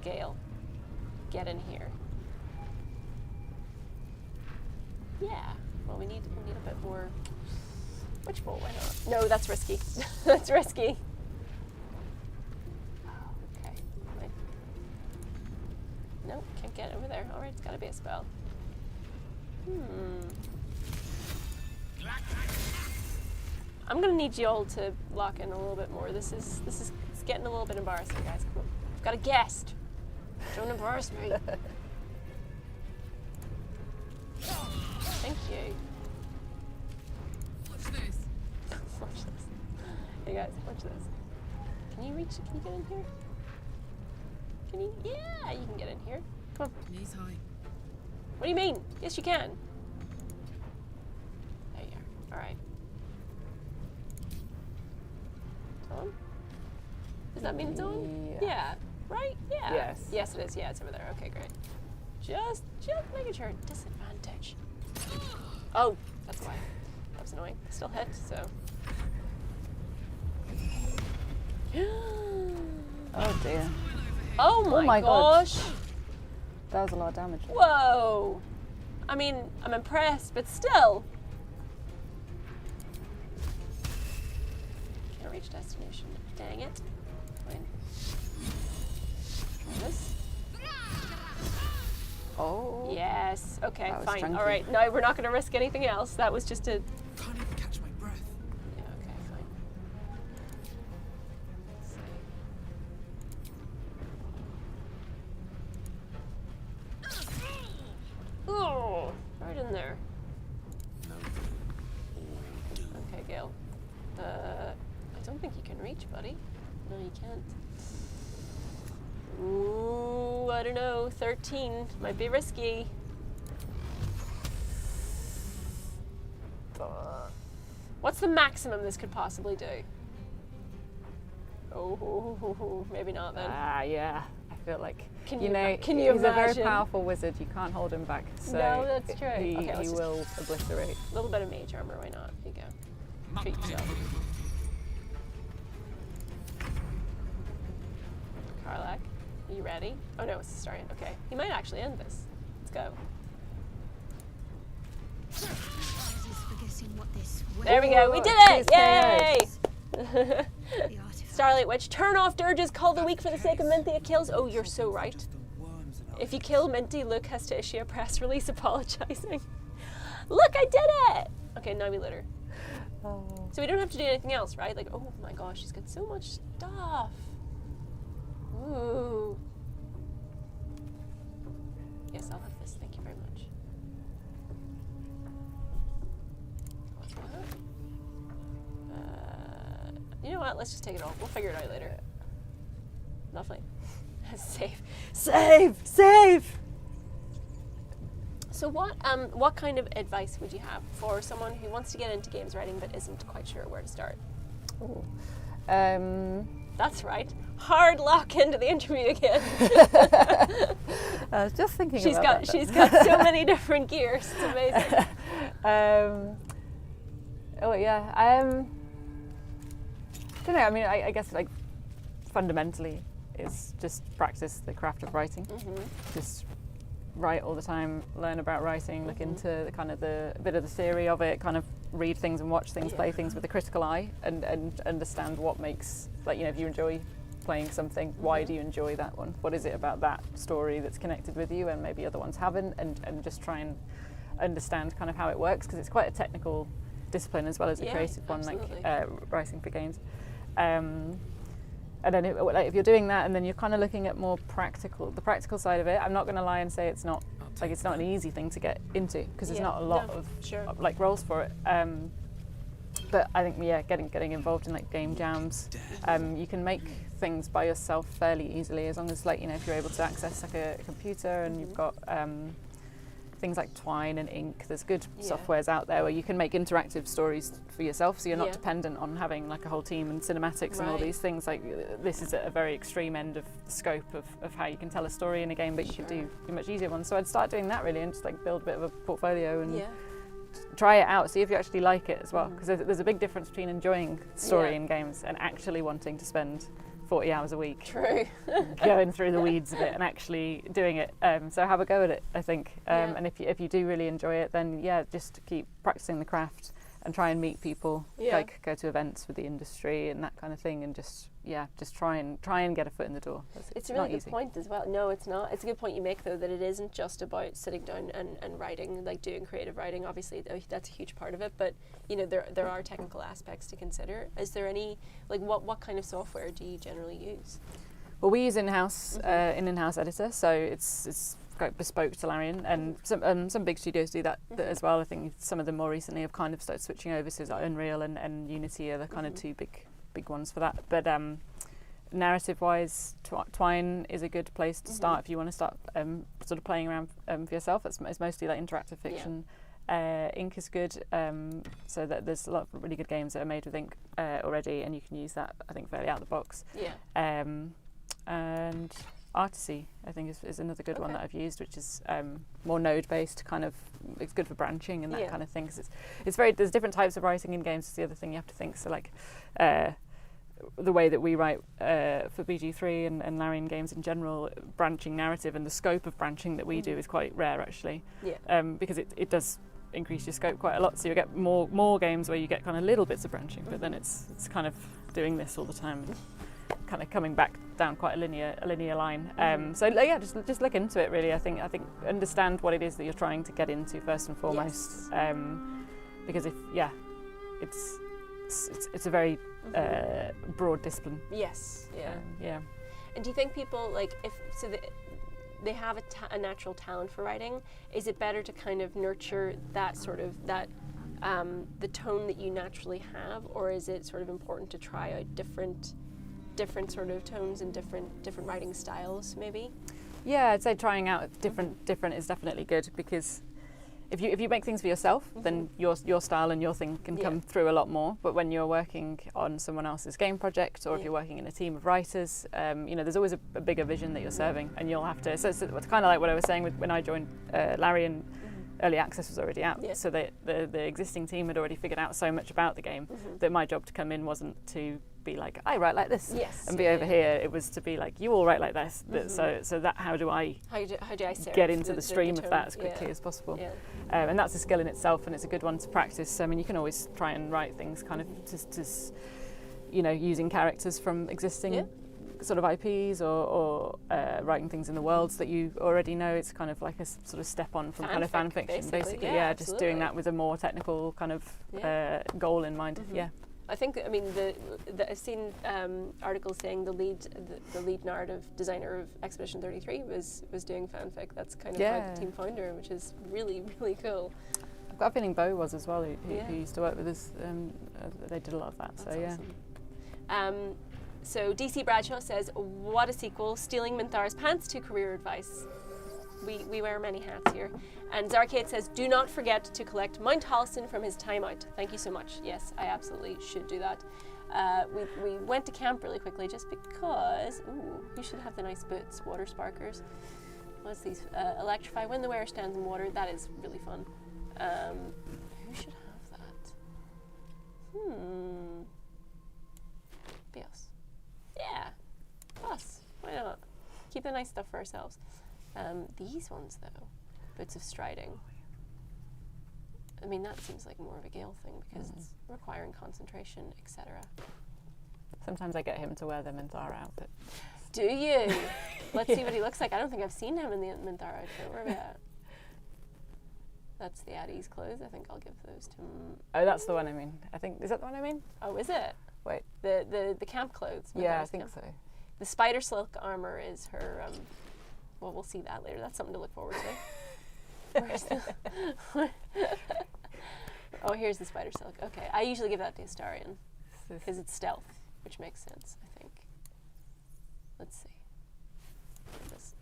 Gale, get in here. Yeah. Well, we need a bit more. Witchbolt, why not? No, that's risky. That's risky. Okay. Fine. Nope, can't get over there. All right, it's got to be a spell. I'm gonna need you all to lock in a little bit more. This is it's getting a little bit embarrassing, guys. Come on. I've got a guest. Don't embarrass me. Thank you. Watch this. Watch this. Hey guys, watch this. Can you get in here? Yeah, you can get in here. Come on. Knees high. What do you mean? Yes, you can. There you are. All right. It's on? Does that mean it's on? Yeah. Right? Yeah. Yes. Yes, it is. Yeah, it's over there. Okay, great. Just making sure. Disadvantage. Oh, that's why. That was annoying. Still hit, so. Oh dear. Oh my gosh. God. That was a lot of damage. Whoa. I mean, I'm impressed, but still. Can't reach destination. Dang it. Fine. Try this. Oh. Yes. Okay, That was fine. chunky. All right. No, we're not going to risk anything else. That was just a. Can't even catch my breath. Yeah, okay, fine. Let's see. Oh, right in there. Okay, Gale. I don't think you can reach, buddy. No, you can't. Ooh, I don't know. 13 might be risky. What's the maximum this could possibly do? Oh, maybe not then. Yeah. I feel like Can you you know imagine? he's a very powerful wizard. You can't hold him back. So No, that's true. He, Okay, let's he just- will obliterate. A little bit of mage armor, why not? Here you go. Treat yourself. Karlak, are you ready? Oh no, it's the Starian. Okay. He might actually end this. Let's go. There we go. We did it! Yay! Starlight Witch. Turn off dirges. Call the weak for the sake of Minthia kills. Oh, you're so right. If you kill Minty, Luke has to issue a press release apologizing. Look, I did it! Okay, now we litter. So we don't have to do anything else, right? Like, oh my gosh, she's got so much stuff. Ooh. Yes, I'll have this. Thank you very much. What's that? You know what? Let's just take it all. We'll figure it out later. Lovely. Save. Save! Save! So what kind of advice would you have for someone who wants to get into games writing but isn't quite sure where to start? Ooh. That's right. Hard lock into the interview again. I was just thinking She's about got so many different gears. It's amazing. I don't know. I mean, I guess like fundamentally, it's just practice the craft of writing. Just write all the time, learn about writing, look into the kind of a bit of the theory of it, kind of read things and watch things, play things with a critical eye, and understand what makes, like, you know, if you enjoy playing something, why do you enjoy that one? What is it about that story that's connected with you and maybe other ones haven't, and just try and understand kind of how it works, because it's quite a technical discipline as well as a creative one, absolutely. like writing for games. And then if you're doing that and then you're kind of looking at the practical side of it, I'm not going to lie and say it's not an easy thing to get into, because there's not a lot of like roles for it. But I think getting involved in like game jams, you can make things by yourself fairly easily, as long as, like, you know, if you're able to access like a computer and you've got things like Twine and Ink. There's good softwares out there where you can make interactive stories for yourself, so you're not dependent on having like a whole team and cinematics and all these things. Like, this is at a very extreme end of the scope of how you can tell a story in a game, but you could do much easier ones. So I'd start doing that really, and just like build a bit of a portfolio and try it out, see if you actually like it as well, because there's a big difference between enjoying story in games and actually wanting to spend 40 hours a week going through the weeds of it and actually doing it. So have a go at it, I think. And if you do really enjoy it, then just keep practicing the craft and try and meet people, like go to events with the industry and that kind of thing, and just try and get a foot in the door. It's a really good point as well. No, it's not. It's a good point you make, though, that it isn't just about sitting down and writing, like doing creative writing. Obviously, that's a huge part of it, but you know, there are technical aspects to consider. Is there any, like, what kind of software do you generally use? Well, we use in-house editor, so it's quite bespoke to Larian, and some big studios do that as well. I think some of them more recently have kind of started switching over, so like Unreal and Unity are the kind of two big ones for that. But narrative-wise, Twine is a good place to start if you want to start sort of playing around for yourself. It's mostly like interactive fiction. Ink is good, so that there's a lot of really good games that are made with Ink already, and you can use that, I think, fairly out of the box. And Artisy, I think, is another good one that I've used, which is more node-based, kind of. It's good for branching and that kind of thing. Cause it's very, there's different types of writing in games. It's the other thing you have to think. So like the way that we write for BG3 and Larian games in general, branching narrative and the scope of branching that we do is quite rare, actually. Because it does increase your scope quite a lot. So you get more games where you get kind of little bits of branching, but then it's kind of doing this all the time. Kind of coming back down quite a linear line. So just look into it, really. I think understand what it is that you're trying to get into first and foremost. Because it's a very broad discipline. And do you think people, like, they have a natural talent for writing, is it better to kind of nurture that sort of the tone that you naturally have, or is it sort of important to try out different different sort of tones and different writing styles, maybe. Yeah, I'd say trying out different is definitely good, because if you make things for yourself, then your style and your thing can come through a lot more. But when you're working on someone else's game project, or if you're working in a team of writers, there's always a bigger vision that you're serving, and you'll have to. So it's kind of like what I was saying with when I joined Larian. Early access was already out, so the existing team had already figured out so much about the game that my job to come in wasn't to be like, I write like this, and be over here. It was to be like, you all write like this. So that how do I get into the stream of that as quickly as possible? And that's a skill in itself, and it's a good one to practice. I mean, you can always try and write things kind of just using characters from existing sort of IPs, or writing things in the worlds that you already know. It's kind of like a sort of step on from kind of fan fiction, basically. Just doing that with a more technical kind of goal in mind. I think, I mean, I've seen articles saying the lead narrative designer of Expedition 33 was doing fanfic. That's kind of like the team founder, which is really, really cool. I've got a feeling Bo was as well, who used to work with us. They did a lot of that. That's awesome. So DC Bradshaw says, what a sequel, stealing Minthara's pants to career advice. We wear many hats here. And Zarkade says, do not forget to collect Mount Halston from his timeout. Thank you so much. Yes, I absolutely should do that. We went to camp really quickly just because, you should have the nice boots, water sparkers. What's these? Electrify, when the wearer stands in water. That is really fun. Who should have that? Be us. Yeah, us. Why not? Keep the nice stuff for ourselves. These ones, though, boots of striding. I mean, that seems like more of a Gale thing because it's requiring concentration, etc. Sometimes I get him to wear the Minthara outfit. Do you? Let's see what he looks like. I don't think I've seen him in the Minthara outfit. Where are we at? That's the Addie's clothes. I think I'll give those to him. Oh, that's the one I mean. I think, is that the one I mean? Oh, is it? Wait. The camp clothes. Yeah, I think so. The spider silk armor is her, well, we'll see that later. That's something to look forward to. Oh, here's the spider silk. Okay, I usually give that to Astarion because it's stealth, which makes sense, I think. Let's see. This.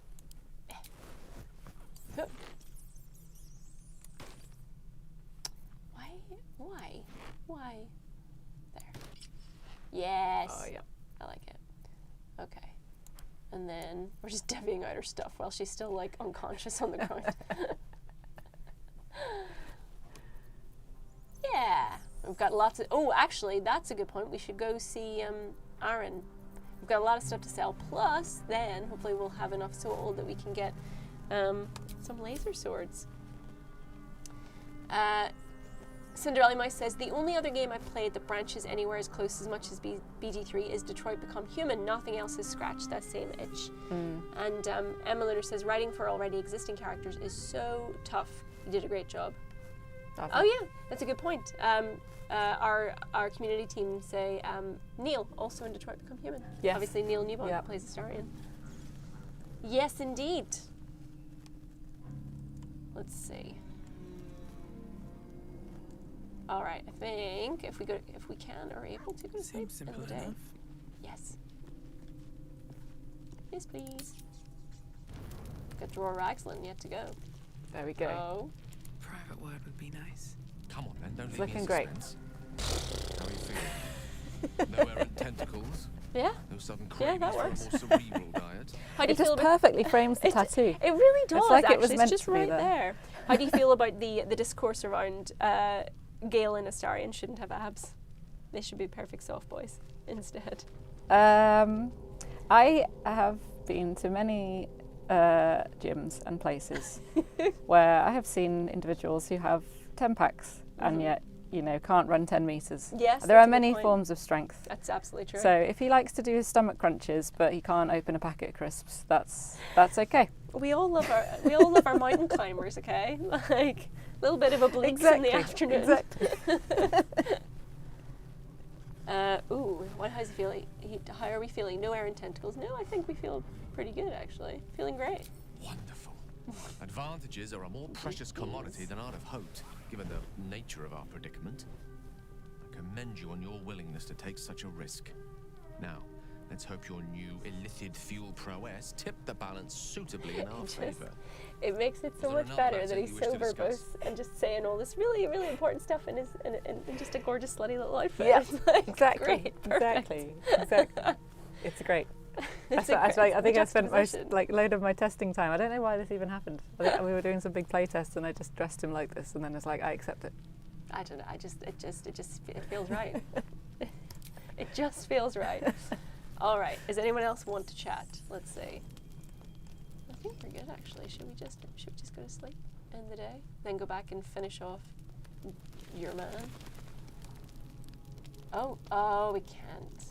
Why? There. Yes. Oh, yeah. I like it. Okay. And then we're just divvying out her stuff while she's still like unconscious on the ground. Yeah. We've got lots of, actually, that's a good point. We should go see Aaron. We've got a lot of stuff to sell. Plus, then, hopefully we'll have enough sold that we can get some laser swords. Cinderella Mouse says, the only other game I've played that branches anywhere as close as much as BG3 is Detroit Become Human. Nothing else has scratched that same itch. And Emma Luder says, writing for already existing characters is so tough. You did a great job. Oh yeah, that's a good point. Our community team say Neil, also in Detroit Become Human. Yes. Obviously Neil Newbon plays Astarion. Yes, indeed. Let's see. All right, I think if we can or are able to go to sleep in the day. Yes. Yes, please. Got Drawer Ragslin yet to go. There we go. Oh. Private word would be nice. Come on, then, don't It's leave me in looking great. suspense. How are you feeling? No errant tentacles. Yeah. No sudden Yeah, cravings that for a works. more cerebral diet. How do you It just feel about perfectly frames the tattoo. It really does. It's like actually. it was It's meant just to be right there. How do you feel about the discourse around Gale and Astarion shouldn't have abs? They should be perfect soft boys instead. I have been to many gyms and places where I have seen individuals who have 10 packs and yet, can't run 10 meters. Yes, there are that's a good many point. forms of strength. That's absolutely true. So if he likes to do his stomach crunches but he can't open a packet of crisps, that's okay. We all love our mountain climbers, okay? Like a little bit of obliques in the afternoon. Exactly. How's he feeling? How are we feeling? No air and tentacles. No, I think we feel pretty good actually. Feeling great. Wonderful. Advantages are a more precious commodity than I'd have hoped, given the nature of our predicament. I commend you on your willingness to take such a risk. Now, Let's hope your new illithid fuel prowess tipped the balance suitably in our favour. It makes it so Is there much another better matter that he's you wish so to discuss? verbose and just saying all this really, really important stuff in just a gorgeous, slutty little outfit. Yeah, It's like, exactly. Great, perfect. Exactly. It's great. It's I think I spent juxtaposition. load of my testing time. I don't know why this even happened. I think we were doing some big play tests, and I just dressed him like this, and then it's like I accept it. I don't know. It feels right. It just feels right. All right. Does anyone else want to chat? Let's see. I think we're good actually. Should we just go to sleep, end the day, then go back and finish off your man? Oh, we can't.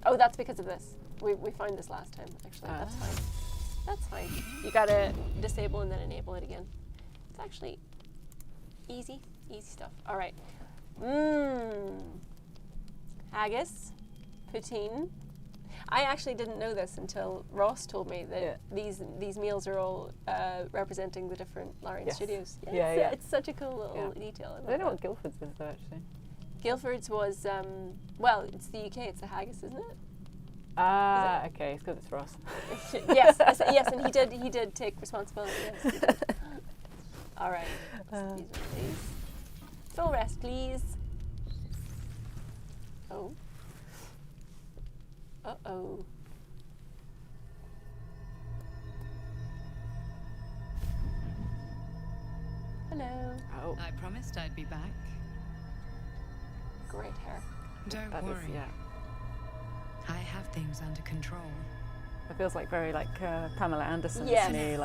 Oh, that's because of this. We found this last time. Actually, that's fine. That's fine. You gotta disable and then enable it again. It's actually easy stuff. All right. Haggis, poutine. I actually didn't know this until Ross told me that these meals are all representing the different Larian studios. It's such a cool little detail. I don't know what Guildford's is though, actually. Guildford's was well, it's the UK. It's the haggis, isn't it? Okay, it's because it's Ross. yes, and he did take responsibility. Yes, he did. All right. These are please. Full rest, please. Oh. Uh-oh. Hello. Oh. I promised I'd be back. Great hair. Don't That is, worry. I have things under control. It feels like very Pamela Anderson, Yes. new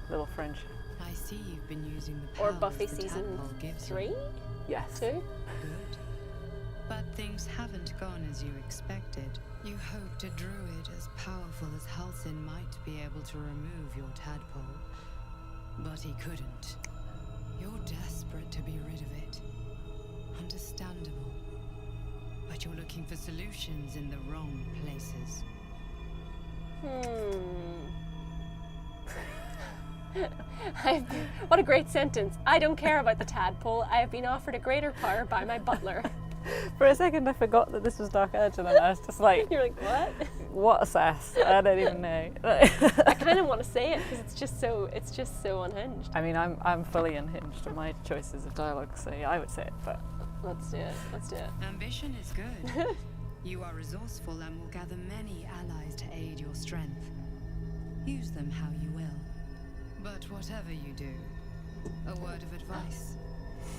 little French. I see you've been using the Or powers Buffy the season tadpole gives you. 3? Yes. 2? Good. But things haven't gone as you expected. You hoped a druid as powerful as Halsin might be able to remove your tadpole. But he couldn't. You're desperate to be rid of it. Understandable. But you're looking for solutions in the wrong places. What a great sentence. I don't care about the tadpole. I have been offered a greater power by my butler. For a second, I forgot that this was Dark Edge, and then I was just like, You're like, what? What a sass! I don't even know. I kind of want to say it because it's just so unhinged. I mean, I'm fully unhinged on my choices of dialogue, so yeah, I would say it, but Let's do it. Ambition is good. You are resourceful and will gather many allies to aid your strength. Use them how you will. But whatever you do, a word of advice.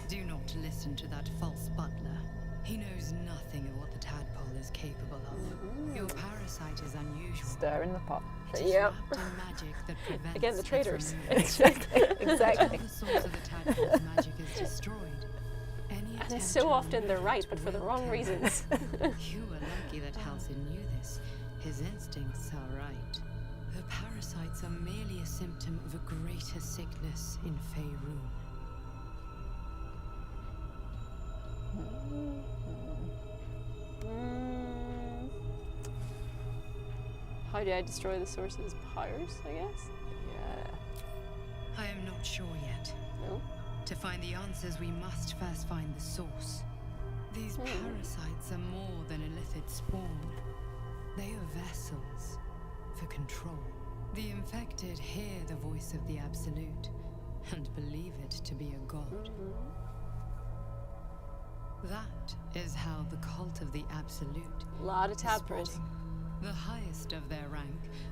Do not listen to that false butler. He knows nothing of what the tadpole is capable of. Your parasite is unusual. stir in the pot. It is wrapped in magic that prevents Again, the its traitors. removal. Exactly. Until the source of the tadpole's magic is destroyed. And so often they're right, but for the wrong reasons. You were lucky that Halsin knew this. His instincts are right. The parasites are merely a symptom of a greater sickness in Faerun. How do I destroy the source's powers, I guess? I am not sure yet. No? To find the answers, we must first find the source. These parasites are more than illithid spawn. They are vessels for control. The infected hear the voice of the Absolute and believe it to be a god. That is how the cult of the Absolute Lot of is tadpoles. spreading. The highest of their rank,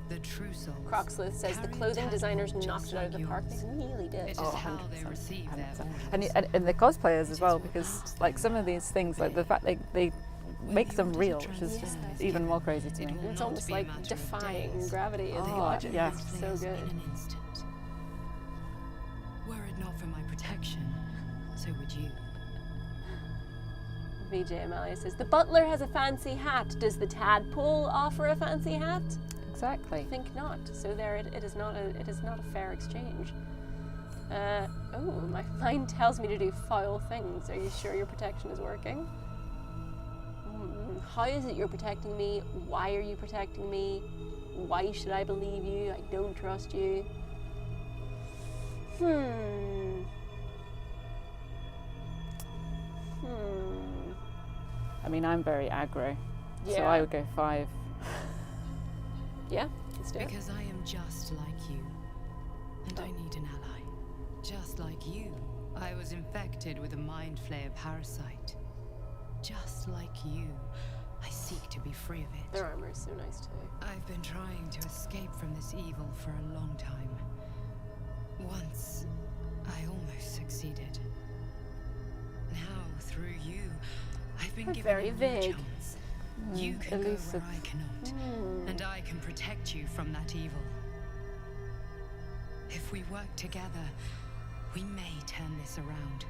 the true souls. Croxlith says the carry clothing designers tadpole knocked just it out of the like park. yours. They really did. It is how they receive their 100%. orders. And the cosplayers as well, because like some of these things, like the fact they make them real, which is just even more crazy to me. It's almost like defying gravity and Oh, logic. yeah. It's so good. In an instant. Were it not for my protection, so would you. VJ Amalia says the butler has a fancy hat. Does the tadpole offer a fancy hat? Exactly. I think not. So there, it is not a fair exchange. Oh, my mind tells me to do foul things. Are you sure your protection is working? How is it you're protecting me? Why are you protecting me? Why should I believe you? I don't trust you. I mean, I'm very aggro, so Yeah. I would go 5. Yeah, let's do it. Because I am just like you. And I need an ally. Just like you, I was infected with a mind flayer parasite. Just like you, I seek to be free of it. Their armor is so nice too. I've been trying to escape from this evil for a long time. Once, I almost succeeded. Now, through you, I've been given very a new vague. chance. You can go where I cannot, and I can protect you from that evil. If we work together, we may turn this around.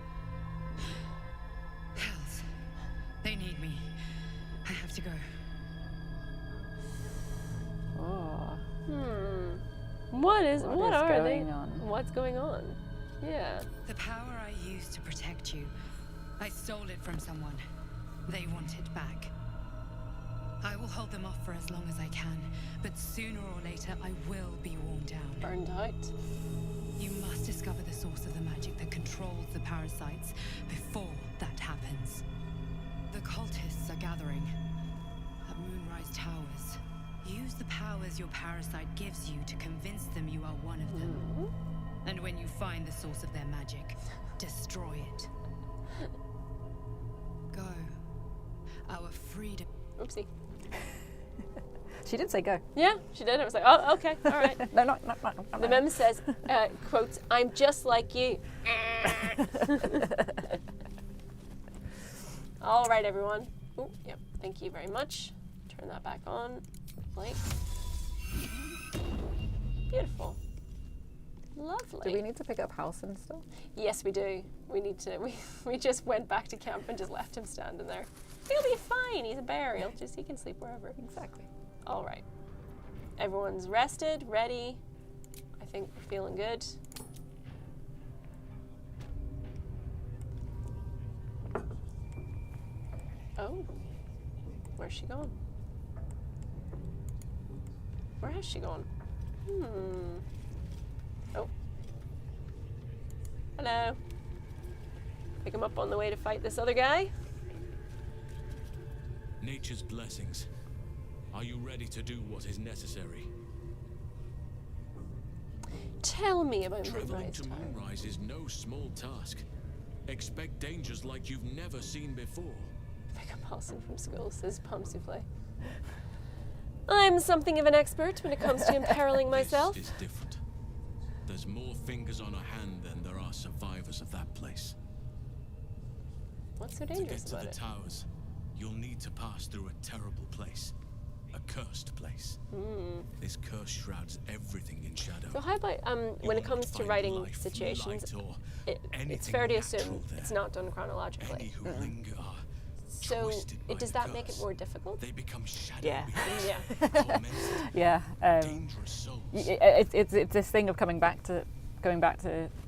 Hells, they need me. I have to go. Oh. What is are they? going on? What's going on? Yeah. The power I used to protect you, I stole it from someone. They want it back. I will hold them off for as long as I can, but sooner or later I will be worn down. Burned out. You must discover the source of the magic that controls the parasites before that happens. The cultists are gathering at Moonrise Towers. Use the powers your parasite gives you to convince them you are one of them. And when you find the source of their magic, destroy it. Go. Our freedom. Oopsie. She did say go. Yeah, she did. I was like, oh, okay, all right. No. The mem says, quote, I'm just like you. All right, everyone. Oh, yep, thank you very much. Turn that back on. Like. Beautiful. Lovely. Do we need to pick up Halson still? Yes, we do. We need to. We just went back to camp and just left him standing there. He'll be fine. He's a bear. He can sleep wherever. Exactly. All right. Everyone's rested, ready. I think we're feeling good. Oh, where's she gone? Where has she gone? Oh. Hello. Pick him up on the way to fight this other guy. Nature's blessings. Are you ready to do what is necessary? Tell me about Traveling Moonrise to Tower. Moonrise is no small task. Expect dangers like you've never seen before. Pick up Halson from school, says Pomme Souffle. I'm something of an expert when it comes to imperiling myself. This is different. There's more fingers on a hand than there are survivors of that place. What's so To dangerous get to about the it? towers, you'll need to pass through a terrible place. A cursed place. This curse shrouds everything in shadow. So how about when it comes to writing situations, it's fair to assume it's not done chronologically. Any who linger are So twisted by does the that make it curse. more difficult? They become shadow Yeah. beings, Yeah. tormented, Yeah. dangerous souls. It's this thing of going back to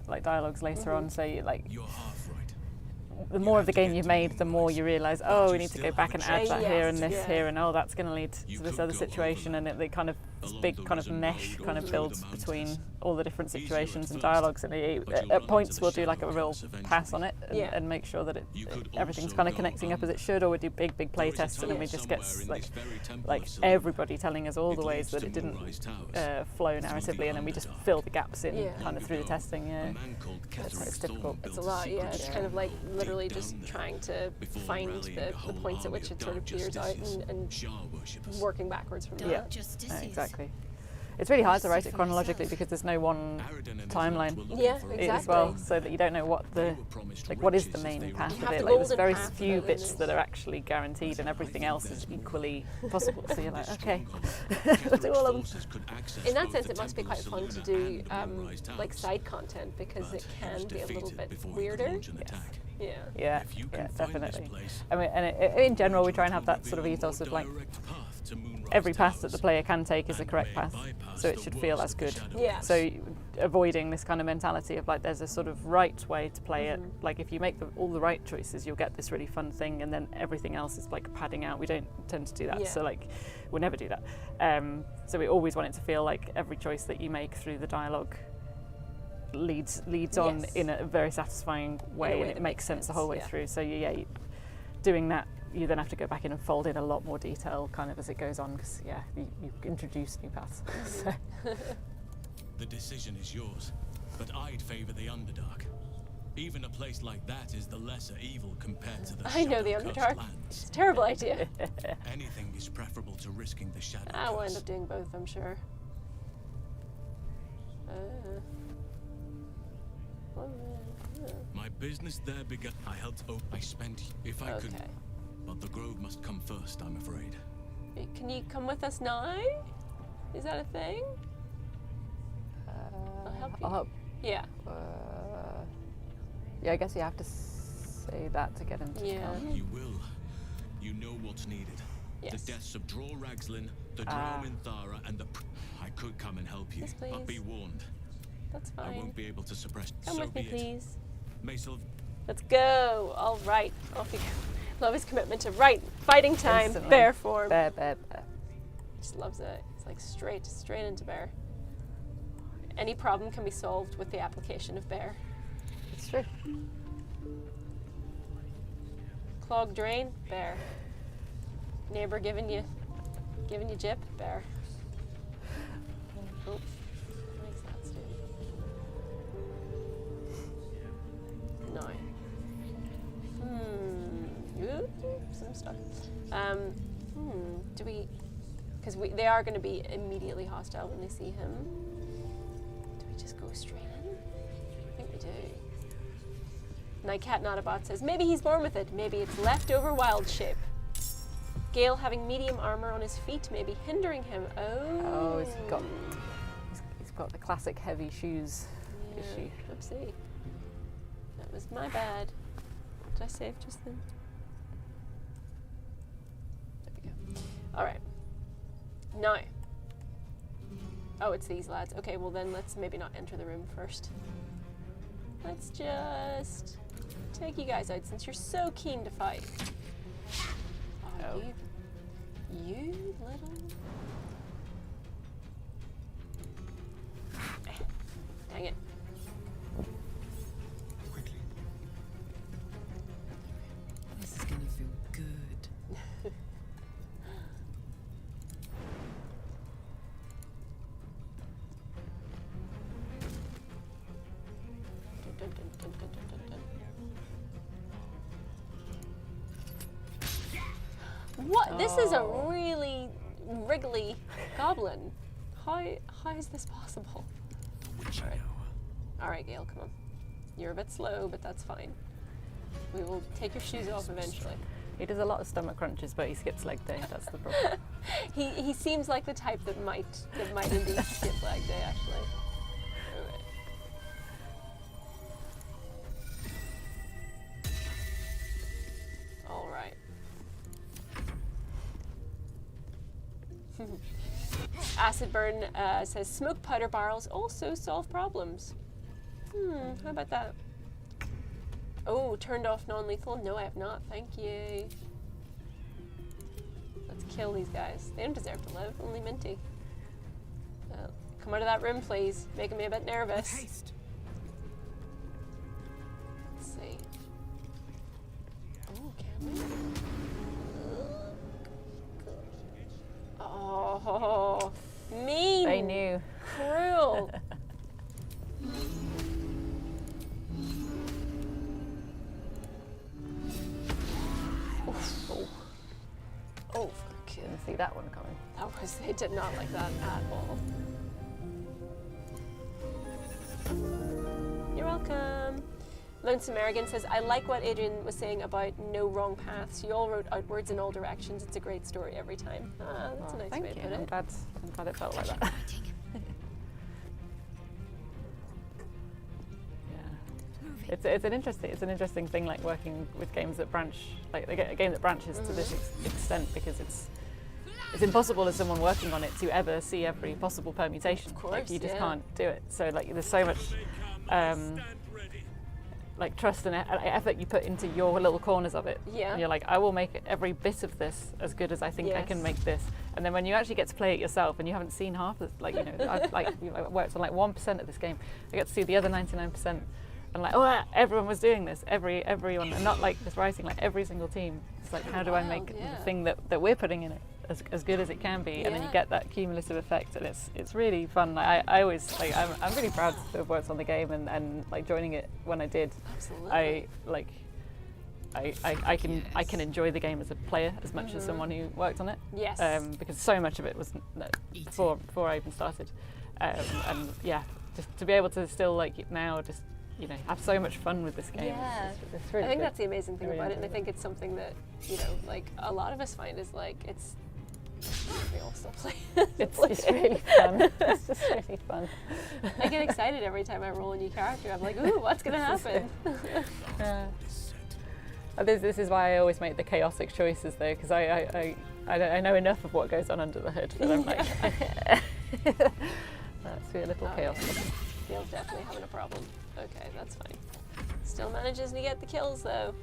like dialogues later on. So you, like, You're half right. the more of the game you've made, the more you realise, oh, we need to go back and add that chance. here and this Yeah. here, and oh, that's going to lead You to this could other go situation, over and they kind of this along big the kind of risen mesh road kind or of through builds the between mountains. all the different Easier at situations and first, dialogues, and but you'll run at into points the we'll do like a shadow real curse eventually. pass on it Yeah. and make sure that You could everything's also kind of go, connecting up as it should, or we do big play there is a tests, and then we tunnel just get somewhere in like this very temple like of Selene. everybody telling us all It the ways leads that to it didn't Moonrise Towers, flow through the narratively, and then we just Underdark. fill the gaps in Yeah. kind of You through the go. testing. A Yeah. man called That's Ketheric it's difficult. Storm It's a built lot, secret yeah. It's kind of like stronghold literally deep just down there. trying to Before find rallying the a whole points at army which of it sort of dark peers out justiciars, and Shah worshippers. working backwards from Yeah. that. Justices. Exactly. It's really hard to write it for chronologically myself. because there's no one Aridin and his timeline. lot were looking Yeah, for a exactly. as well, way so that you don't know what They the were promised like what is the riches if main they path ruled of have it. the Like there's golden very path few of it, bits and that are actually guaranteed, and everything else is equally possible. So you're like, okay, Ketheric's we'll do all of them. forces could access In that both sense, the it must be Temple quite of fun to Selena do and Moonrise like Towers. side content because But it he was can be a little defeated bit before he could weirder. launch an attack. Yeah. Yeah, If you yeah, can find this definitely. place, I mean, and in general, we try and have that sort of reveal a ethos more of like direct path to Moonrise every path that the Towers, player can take is a and correct may path, bypass so it the should feel worst as of the good. Shadow Yeah. Curse. So avoiding this kind of mentality of like there's a sort of right way to play it. Like if you make all the right choices, you'll get this really fun thing, and then everything else is like padding out. We don't tend to do that, Yeah. so like we never do that. So we always want it to feel like every choice that you make through the dialogue leads on Yes. in a very satisfying way, way and it that makes makes sense the sense, whole way yeah. through. So doing that you then have to go back in and fold in a lot more detail kind of as it goes on, because you introduce new paths. So. The decision is yours, but I'd favour the Underdark. Even a place like that is the lesser evil compared to the I know the shadow-cursed Underdark. lands. It's a terrible idea. Anything is preferable to risking the shadow. I will end curse. up doing both, I'm sure. My business there began. I helped. Oh, I spent. If I could, Okay. but the grove must come first. I'm afraid. Can you come with us now? Is that a thing? I'll help you. I'll help. Yeah. Yeah, I guess you have to say that to get him to Yeah. come. You will. You know what's needed. Yes. The deaths of Droll Ragslin, the Drow Minthara, and the. I could come and help you, Yes, but be please. warned. That's I fine. won't be able to suppress. Come so with me, be it. please. Maisel, Let's go. All right. Off you go. Love his commitment to fighting time, Instantly. bear form. Bear. Just loves it. It's like straight into bear. Any problem can be solved with the application of bear. It's true. Clog drain, bear. Neighbor giving you jip, bear. Oh, what is that doing? No. Ooh, some stuff. Do we? Because they are going to be immediately hostile when they see him. Do we just go straight in? I think we do. Nightcat Notabot says, maybe he's born with it. Maybe it's leftover wild shape. Gale having medium armor on his feet may be hindering him. Oh. He's got the classic heavy shoes issue. Oopsie. That was my bad. Did I save just then? There we go. All right. Now. Oh, it's these lads. Okay, well then let's maybe not enter the room first. Let's just take you guys out since you're so keen to fight. Oh. You little... Dang it. Quickly. This is gonna feel good. Dun, dun, dun, dun, dun, dun, dun. What? This is a really wriggly goblin. How is this possible? All right, Gale, come on. You're a bit slow, but that's fine. We will take your shoes off eventually. He does a lot of stomach crunches, but he skips leg day. That's the problem. He seems like the type that might indeed skip leg day, actually. All right. Acid Burn says smoke powder barrels also solve problems. How about that? Oh, turned off non-lethal? No, I have not. Thank you. Let's kill these guys. They don't deserve to live. Only Minty. Come out of that room, please. Making me a bit nervous. Haste. Let's see. Oh, can we? Oh, mean. They knew. Cruel. Oh, okay. Didn't see that one coming. They did not like that at all. You're welcome. Lonesome American says, I like what Adrienne was saying about no wrong paths. You all wrote outwards in all directions. It's a great story every time. That's a nice Thank way to you. put I'm it. glad it felt like that. It's an interesting thing, like working with games that branch, like a game that branches to this extent, because it's impossible as someone working on it to ever see every possible permutation. Of course, like you just yeah. can't do it. So like there's so much like trust and effort you put into your little corners of it. Yeah. And you're like, I will make every bit of this as good as I think I can Yes. make this. And then when you actually get to play it yourself and you haven't seen half of, like, you know, I've worked on like 1% of this game. I get to see the other 99%. and like, oh, everyone was doing this, everyone, and not like just writing, like every single team. It's like, how do I make the thing that we're putting in it as good as it can be, and then you get that cumulative effect, and it's really fun. Like, I always like, I'm really proud to have worked on the game and like joining it when I did. Absolutely. I can enjoy the game as a player as much as someone who worked on it. Yes. Because so much of it was before I even started, and yeah, just to be able to still like now just have so much fun with this game. Yeah. It's really I think good. that's the amazing thing Really about it, and I enjoy think it's something that like a lot of us find is like it's. We all still play. It's really fun. It's just really fun. I get excited every time I roll a new character. I'm like, ooh, what's gonna happen? Yeah. This is why I always make the chaotic choices though, because I know enough of what goes on under the hood that I'm like, let's be a little chaotic. Gail's definitely having a problem. Okay, that's fine. Still manages to get the kills though.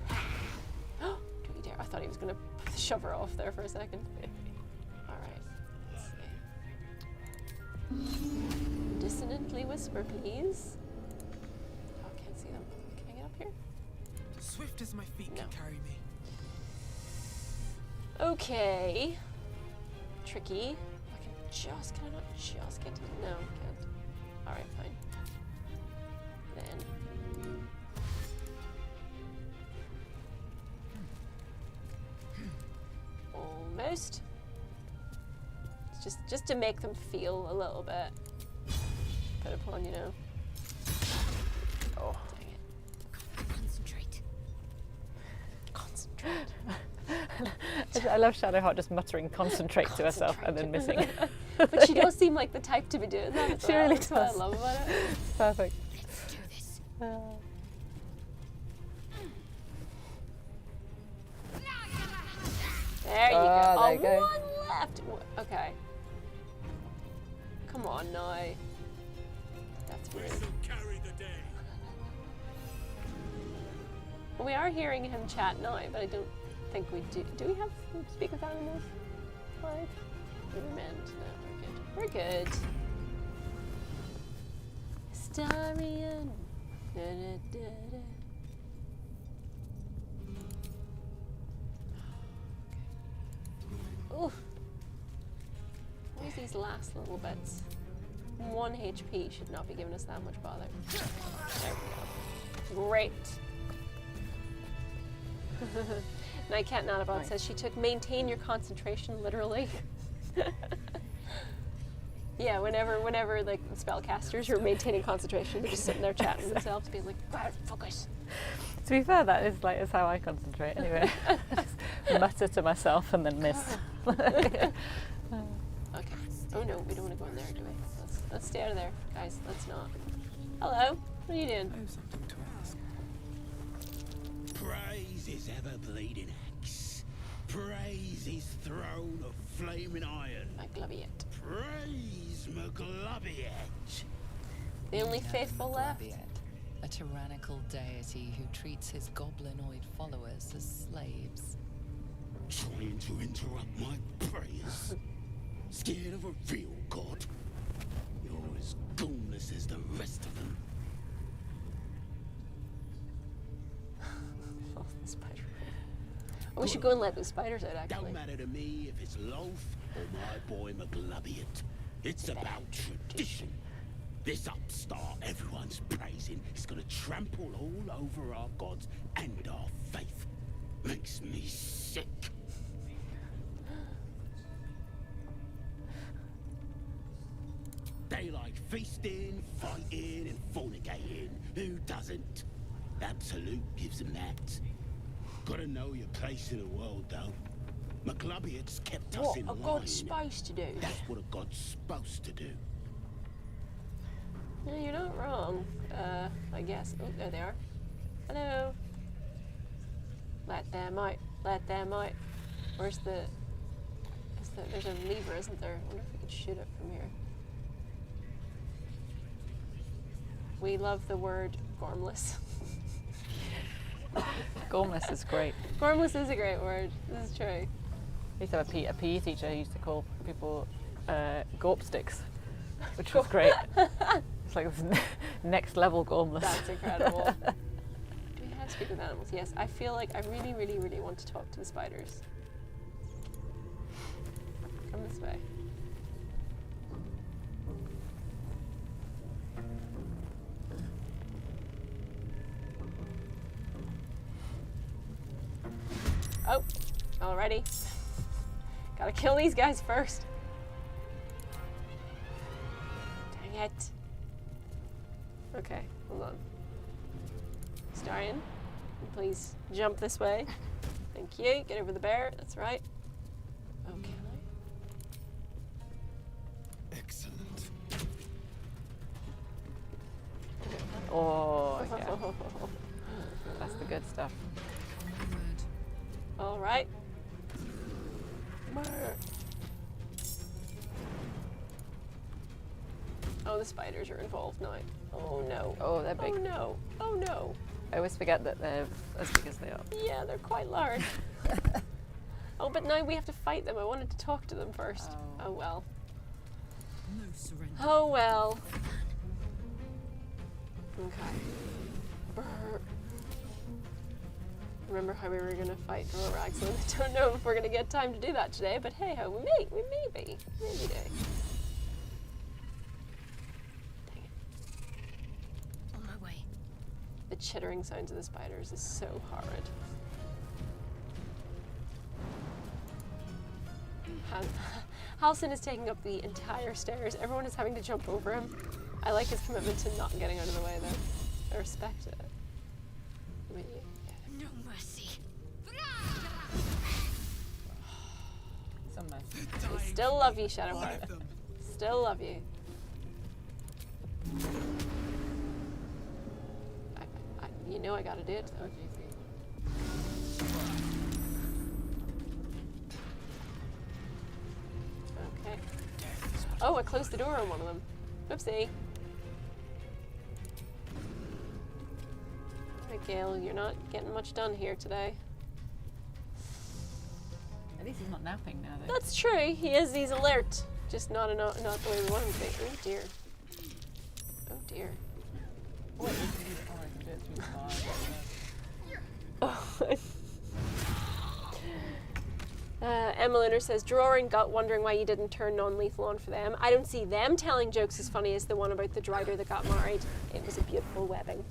Don't you dare! I thought he was gonna shove her off there for a second. All right, let's see. Dissonantly whisper, please. Oh, I can't see them. Can I get up here? Swift as my feet can carry me. Okay. Tricky. Can I not just get to, no, can't. All right, fine. Then. Almost. It's just to make them feel a little bit put upon, Oh, dang it. Concentrate. I love Shadowheart just muttering concentrate to herself and then missing. But she does seem like the type to be doing that. She really does. That's what I love about it. Perfect. Let's do this. There you go. There you go. One left. Okay. Come on now. That's rude. Carry the day. Well, we are hearing him chat now, but I don't think we do. Do we have speak with animals? Live? Movement? No, we're good. Starian. Da, da, da, da. Oof. Where's these last little bits? 1 HP should not be giving us that much bother. There we go. Great. Nightcat Nanabot says she took maintain your concentration literally. Yeah, whenever like spellcasters are maintaining concentration, they're just sitting there chatting to themselves, being like, "God, focus." To be fair, that is how I concentrate anyway. Just mutter to myself and then miss. Okay. Oh no, we don't want to go in there, do we? Let's stay out of there, guys. Let's not. Hello. What are you doing? I have something to ask. Praise his ever-bleeding axe. Praise his throne of flaming iron. Magloviet. Praise Magloviet. The only faithful left. A tyrannical deity who treats his goblinoid followers as slaves. Trying to interrupt my prayers. Scared of a real god. You're as goonless as the rest of them. Oh, the spider. Oh, we should go and let those spiders out, actually. Don't matter to me if it's Loaf or my boy Magloviet. It's about tradition. This upstart everyone's praising is gonna trample all over our gods and our faith. Makes me sick. They like feasting, fighting, and fornicating. Who doesn't? Absolute gives them that. Gotta know your place in the world, though. Magloviet's kept us What in a line. god's supposed to do. That's what a god's supposed to do. No, you're not wrong. I guess. Oh, there they are. Hello. Let them out. Let them out. Where's the... There's a lever, isn't there? I wonder if we could shoot it from here. We love the word gormless. Gormless is great. Gormless is a great word. This is true. I used to have a PE teacher who used to call people gorp sticks, which was great. It's like this next level gormless. That's incredible. Do we have to speak with animals? Yes, I feel like I really, really, really want to talk to the spiders. Come this way. Oh, already. Gotta kill these guys first. Dang it. Okay, hold on. Starian, please jump this way. Thank you. Get over the bear. That's right. Okay. Excellent. Oh, yeah. That's the good stuff. All right. Oh, the spiders are involved now. Oh no. Oh, they're big. Oh no. Oh no. I always forget that they're as big as they are. Yeah, they're quite large. Oh, but now we have to fight them. I wanted to talk to them first. Oh well. No surrender. Oh well. Okay. Brr. Remember how we were gonna fight Dororaxon? I don't know if we're gonna get time to do that today, but hey ho, we may be. Maybe do. Dang it. On my way. The chittering sounds of the spiders is so horrid. Halsin is taking up the entire stairs. Everyone is having to jump over him. I like his commitment to not getting out of the way though. I respect it. I mean, No mercy. Some mercy. we still love you, Shadowheart. Still love you. You know I gotta do it though. Okay. Oh, I closed the door on one of them. Oopsie. Right, Gale, you're not getting much done here today. At least he's not napping now, though. That's true. He's alert. Just not the way we want him to be. Oh dear. Oh dear. Oh, I can do it through the bar. Emma Lunar says, Drawing gut wondering why you didn't turn non-lethal on for them. I don't see them telling jokes as funny as the one about the drider that got married. It was a beautiful wedding.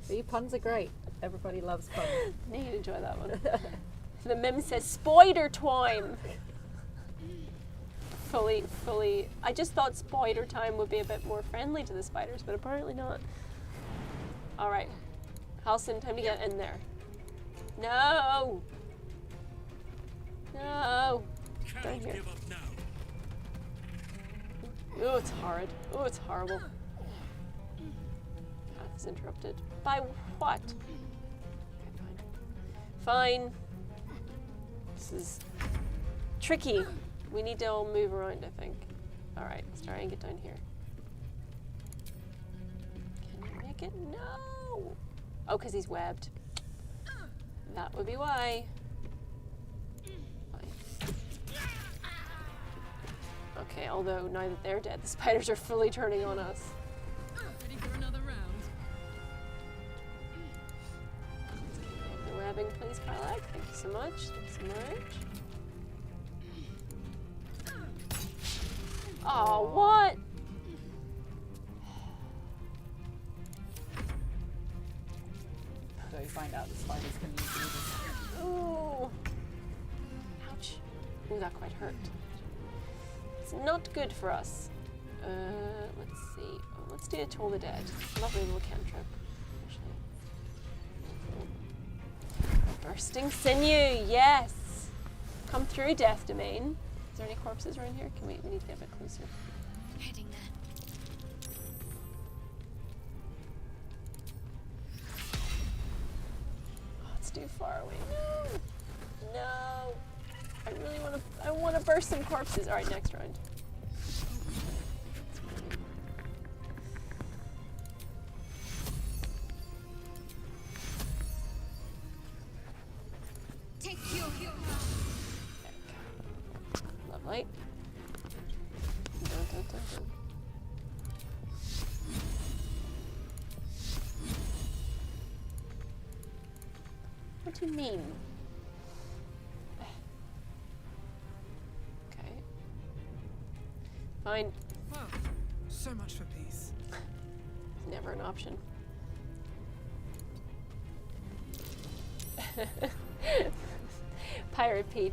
See, puns are great. Everybody loves puns. You'd enjoy that one. The meme says, Spider time! Fully. I just thought spider time would be a bit more friendly to the spiders, but apparently not. Alright. Halsin, time to get in there. No! No! Down here. Oh, it's horrid. Oh, it's horrible. Path is interrupted. By what? Okay, fine. This is tricky. We need to all move around, I think. Alright, let's try and get down here. Can you make it? No! Oh, because he's webbed. That would be why. Fine. Okay, although now that they're dead, the spiders are fully turning on us. Ready for another round? The webbing, please, Karlak. Thank you so much. Thank you so much. Oh, what? So you find out the spiders can use this. Ooh. Ouch. Ooh, that quite hurt. It's not good for us. Let's see. Oh, let's do a Toll the Dead. Lovely little cantrip. Actually. Bursting sinew, yes! Come through, Death Domain. Is there any corpses around here? We need to get a bit closer. Heading there. Oh, it's too far away. No! No! I want to burst some corpses. Alright, next round. Take your Lovely. Dun, dun, dun, dun. do you mean? Okay. Fine. Well, so much for peace. Never an option. Pirate Pete.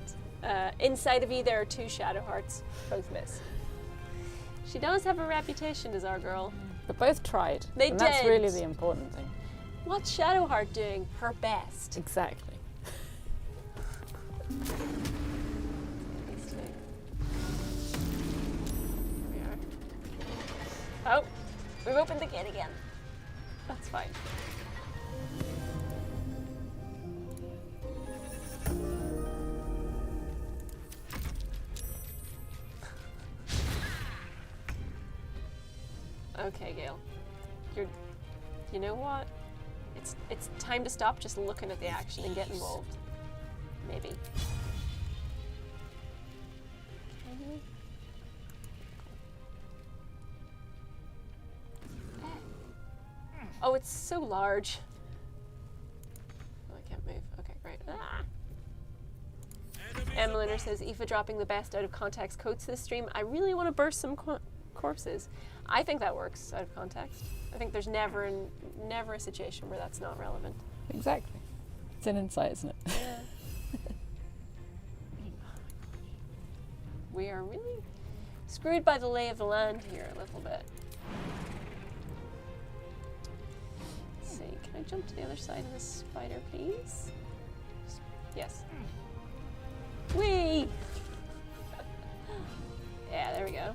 Inside of you there are 2 shadow hearts. Both miss. She does have a reputation as our girl. But both tried. They and that's did. really the important thing. What's Shadowheart doing? Her best. Exactly. Here we are. Oh, we've opened the gate again. That's fine. Okay, Gale. You know what? It's time to stop just looking at the action and get involved. Maybe. Okay. Oh, it's so large. Oh, I can't move. Okay, great. Ah. Emiliner says, Aoife dropping the best out of context quotes this stream. I really want to burst some corpses. I think that works out of context. I think there's never a situation where that's not relevant. Exactly. It's an insight, isn't it? Yeah. We are really screwed by the lay of the land here a little bit. Let's see, can I jump to the other side of the spider, please? Yes. Whee! Yeah, there we go.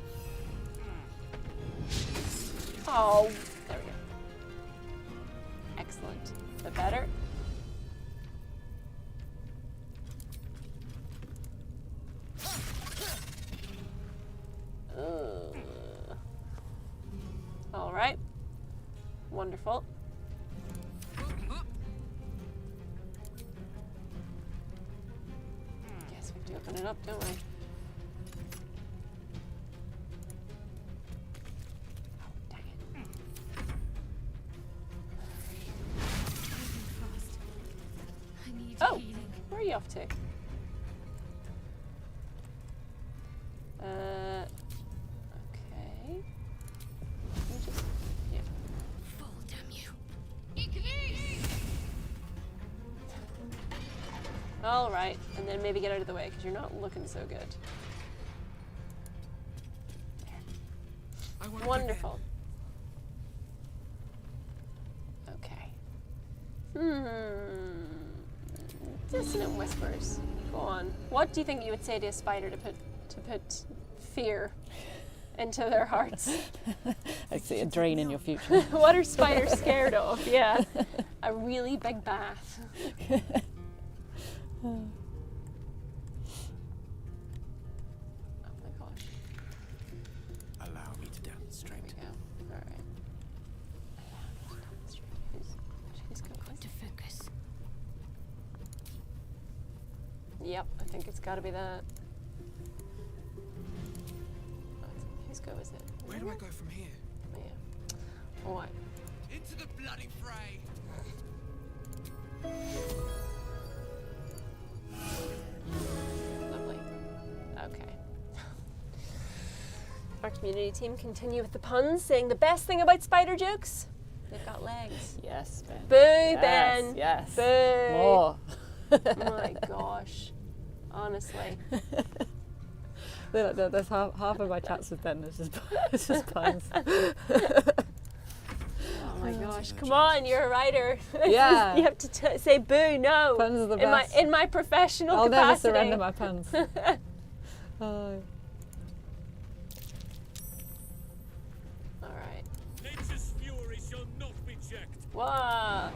Oh, there we go. Excellent. A bit better. All right. Wonderful. Guess we have to open it up, don't we? Oh, where are you off to? Okay. Let me just, yeah. Fall, damn you. All right, and then maybe get out of the way because you're not looking so good. Wonderful. Okay. Dissonant whispers. Go on. What do you think you would say to a spider to put fear into their hearts? I see a drain in your future. What are spiders scared of? Yeah. A really big bath. Oh my gosh. Allow me to demonstrate. There we go. All right. Allow me to demonstrate. Who's going To focus. Yep, I think it's got to be that. Whose go is it? Where do I go from here? Yeah. What? Into the bloody fray! Lovely. Okay. Our community team continue with the puns, saying the best thing about spider jokes, they've got legs. Yes, Ben. Boo, Yes, Ben. yes. Boo. More. Oh my gosh. Honestly. There's half of my chats with Ben. It's just puns. Oh my gosh! Come on, you're a writer. Yeah. You have to say boo. No. Puns are the best. In my professional I'll capacity. never surrender my puns. Oh. All right. Nature's fury shall not be checked. What?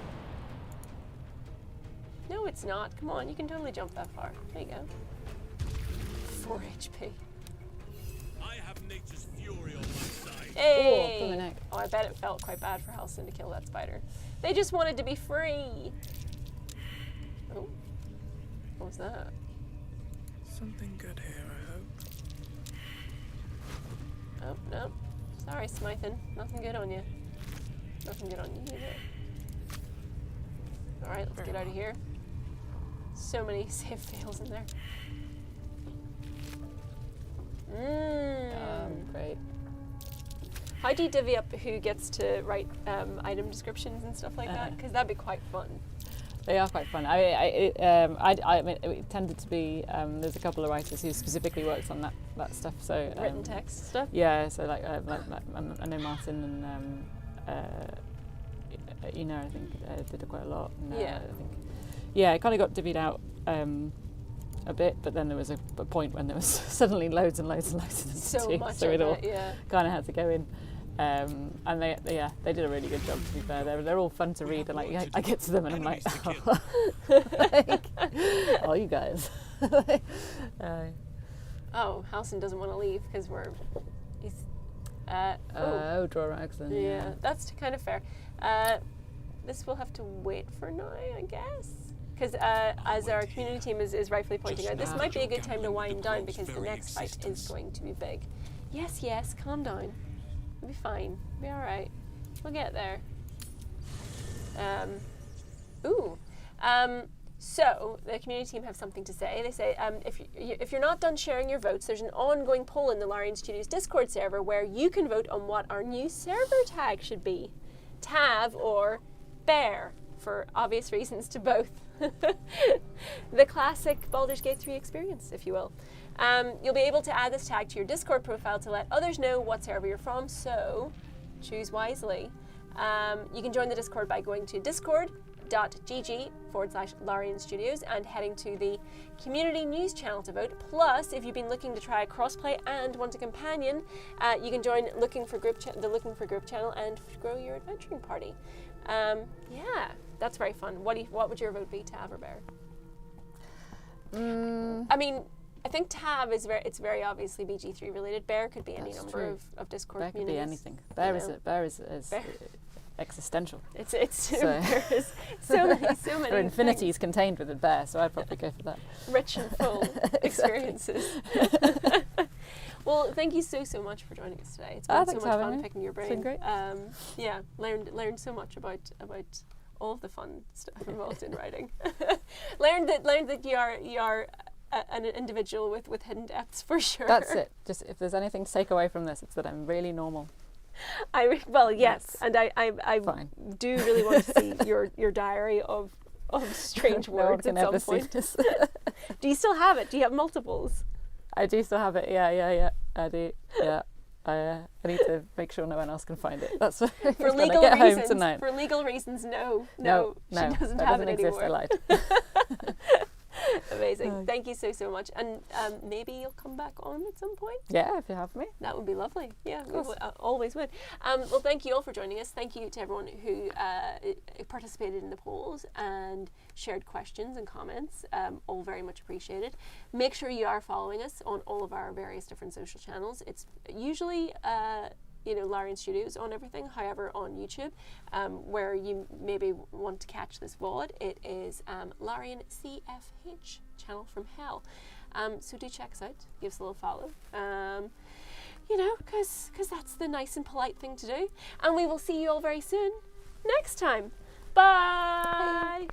No, it's not. Come on, you can totally jump that far. There you go. 4 HP. I have nature's fury on my side. Hey! Oh, neck. Oh, I bet it felt quite bad for Halcyon to kill that spider. They just wanted to be free. Oh. What was that? Something good here, I hope. Oh, no. Sorry, Smythen. Nothing good on you. Nothing good on you either. Alright, let's get out of here. so many save fails in there. Great. How do you divvy up who gets to write item descriptions and stuff like that? Because that'd be quite fun. They are quite fun. I mean, it tended to be there's a couple of writers who specifically worked on that stuff. So written text stuff. Yeah. So like I know Martin and I think did quite a lot. And, yeah. I think. Yeah, it kind of got divvied out a bit, but then there was a point when there was suddenly loads and loads and loads of them so to do, much so it all yeah. kind of had to go in. And they did a really good job, to be fair. They're all fun to read, and like I get to them and I'm like, oh, you guys. Halcyon doesn't want to leave because he's draw rags then. Yeah, that's kind of fair. This will have to wait for now, I guess. Because as our community team is rightfully pointing out, this might be a good time to wind down because the next fight is going to be big. Yes, calm down. We'll be fine. We'll be alright. We'll get there. So the community team have something to say. They say if you're not done sharing your votes, there's an ongoing poll in the Larian Studios Discord server where you can vote on what our new server tag should be. Tav or Bear, for obvious reasons to both. The classic Baldur's Gate 3 experience, if you will. You'll be able to add this tag to your Discord profile to let others know what server you're from, so choose wisely. You can join the Discord by going to discord.gg/Larian Studios and heading to the community news channel to vote. Plus, if you've been looking to try crossplay and want a companion, you can join the Looking for Group channel and grow your adventuring party. Yeah, that's very fun. What would your vote be, Tav or Bear? I mean, I think Tav is very obviously BG3 related. Bear could be any number of Discord Bear communities. Could be anything. Bear is existential. It's there is so many. There are infinities contained within Bear, so I'd probably go for that. Rich and full experiences. Well, thank you so much for joining us today. It's been so much fun picking your brain. It's been great. Yeah, learned so much about all of the fun stuff involved in writing. learned that you are an individual with hidden depths for sure. That's it. Just if there's anything to take away from this, it's that I'm really normal. Yes, and I do really want to see your diary of strange words at some point. Do you still have it? Do you have multiples? I do still have it. Yeah. I do. Yeah. I need to make sure no one else can find it. That's for legal reasons. Home tonight. For legal reasons, no. She doesn't that have doesn't it exist. anymore. I lied. Amazing. Thank you so much. And maybe you'll come back on at some point? Yeah, if you have me. That would be lovely. Yeah, we always would. Well, thank you all for joining us. Thank you to everyone who participated in the polls and shared questions and comments. All very much appreciated. Make sure you are following us on all of our various different social channels. It's usually Larian Studios on everything. However, on YouTube, where you maybe want to catch this VOD, it is Larian CFH, Channel from Hell. So do check us out. Give us a little follow. Because that's the nice and polite thing to do. And we will see you all very soon next time. Bye.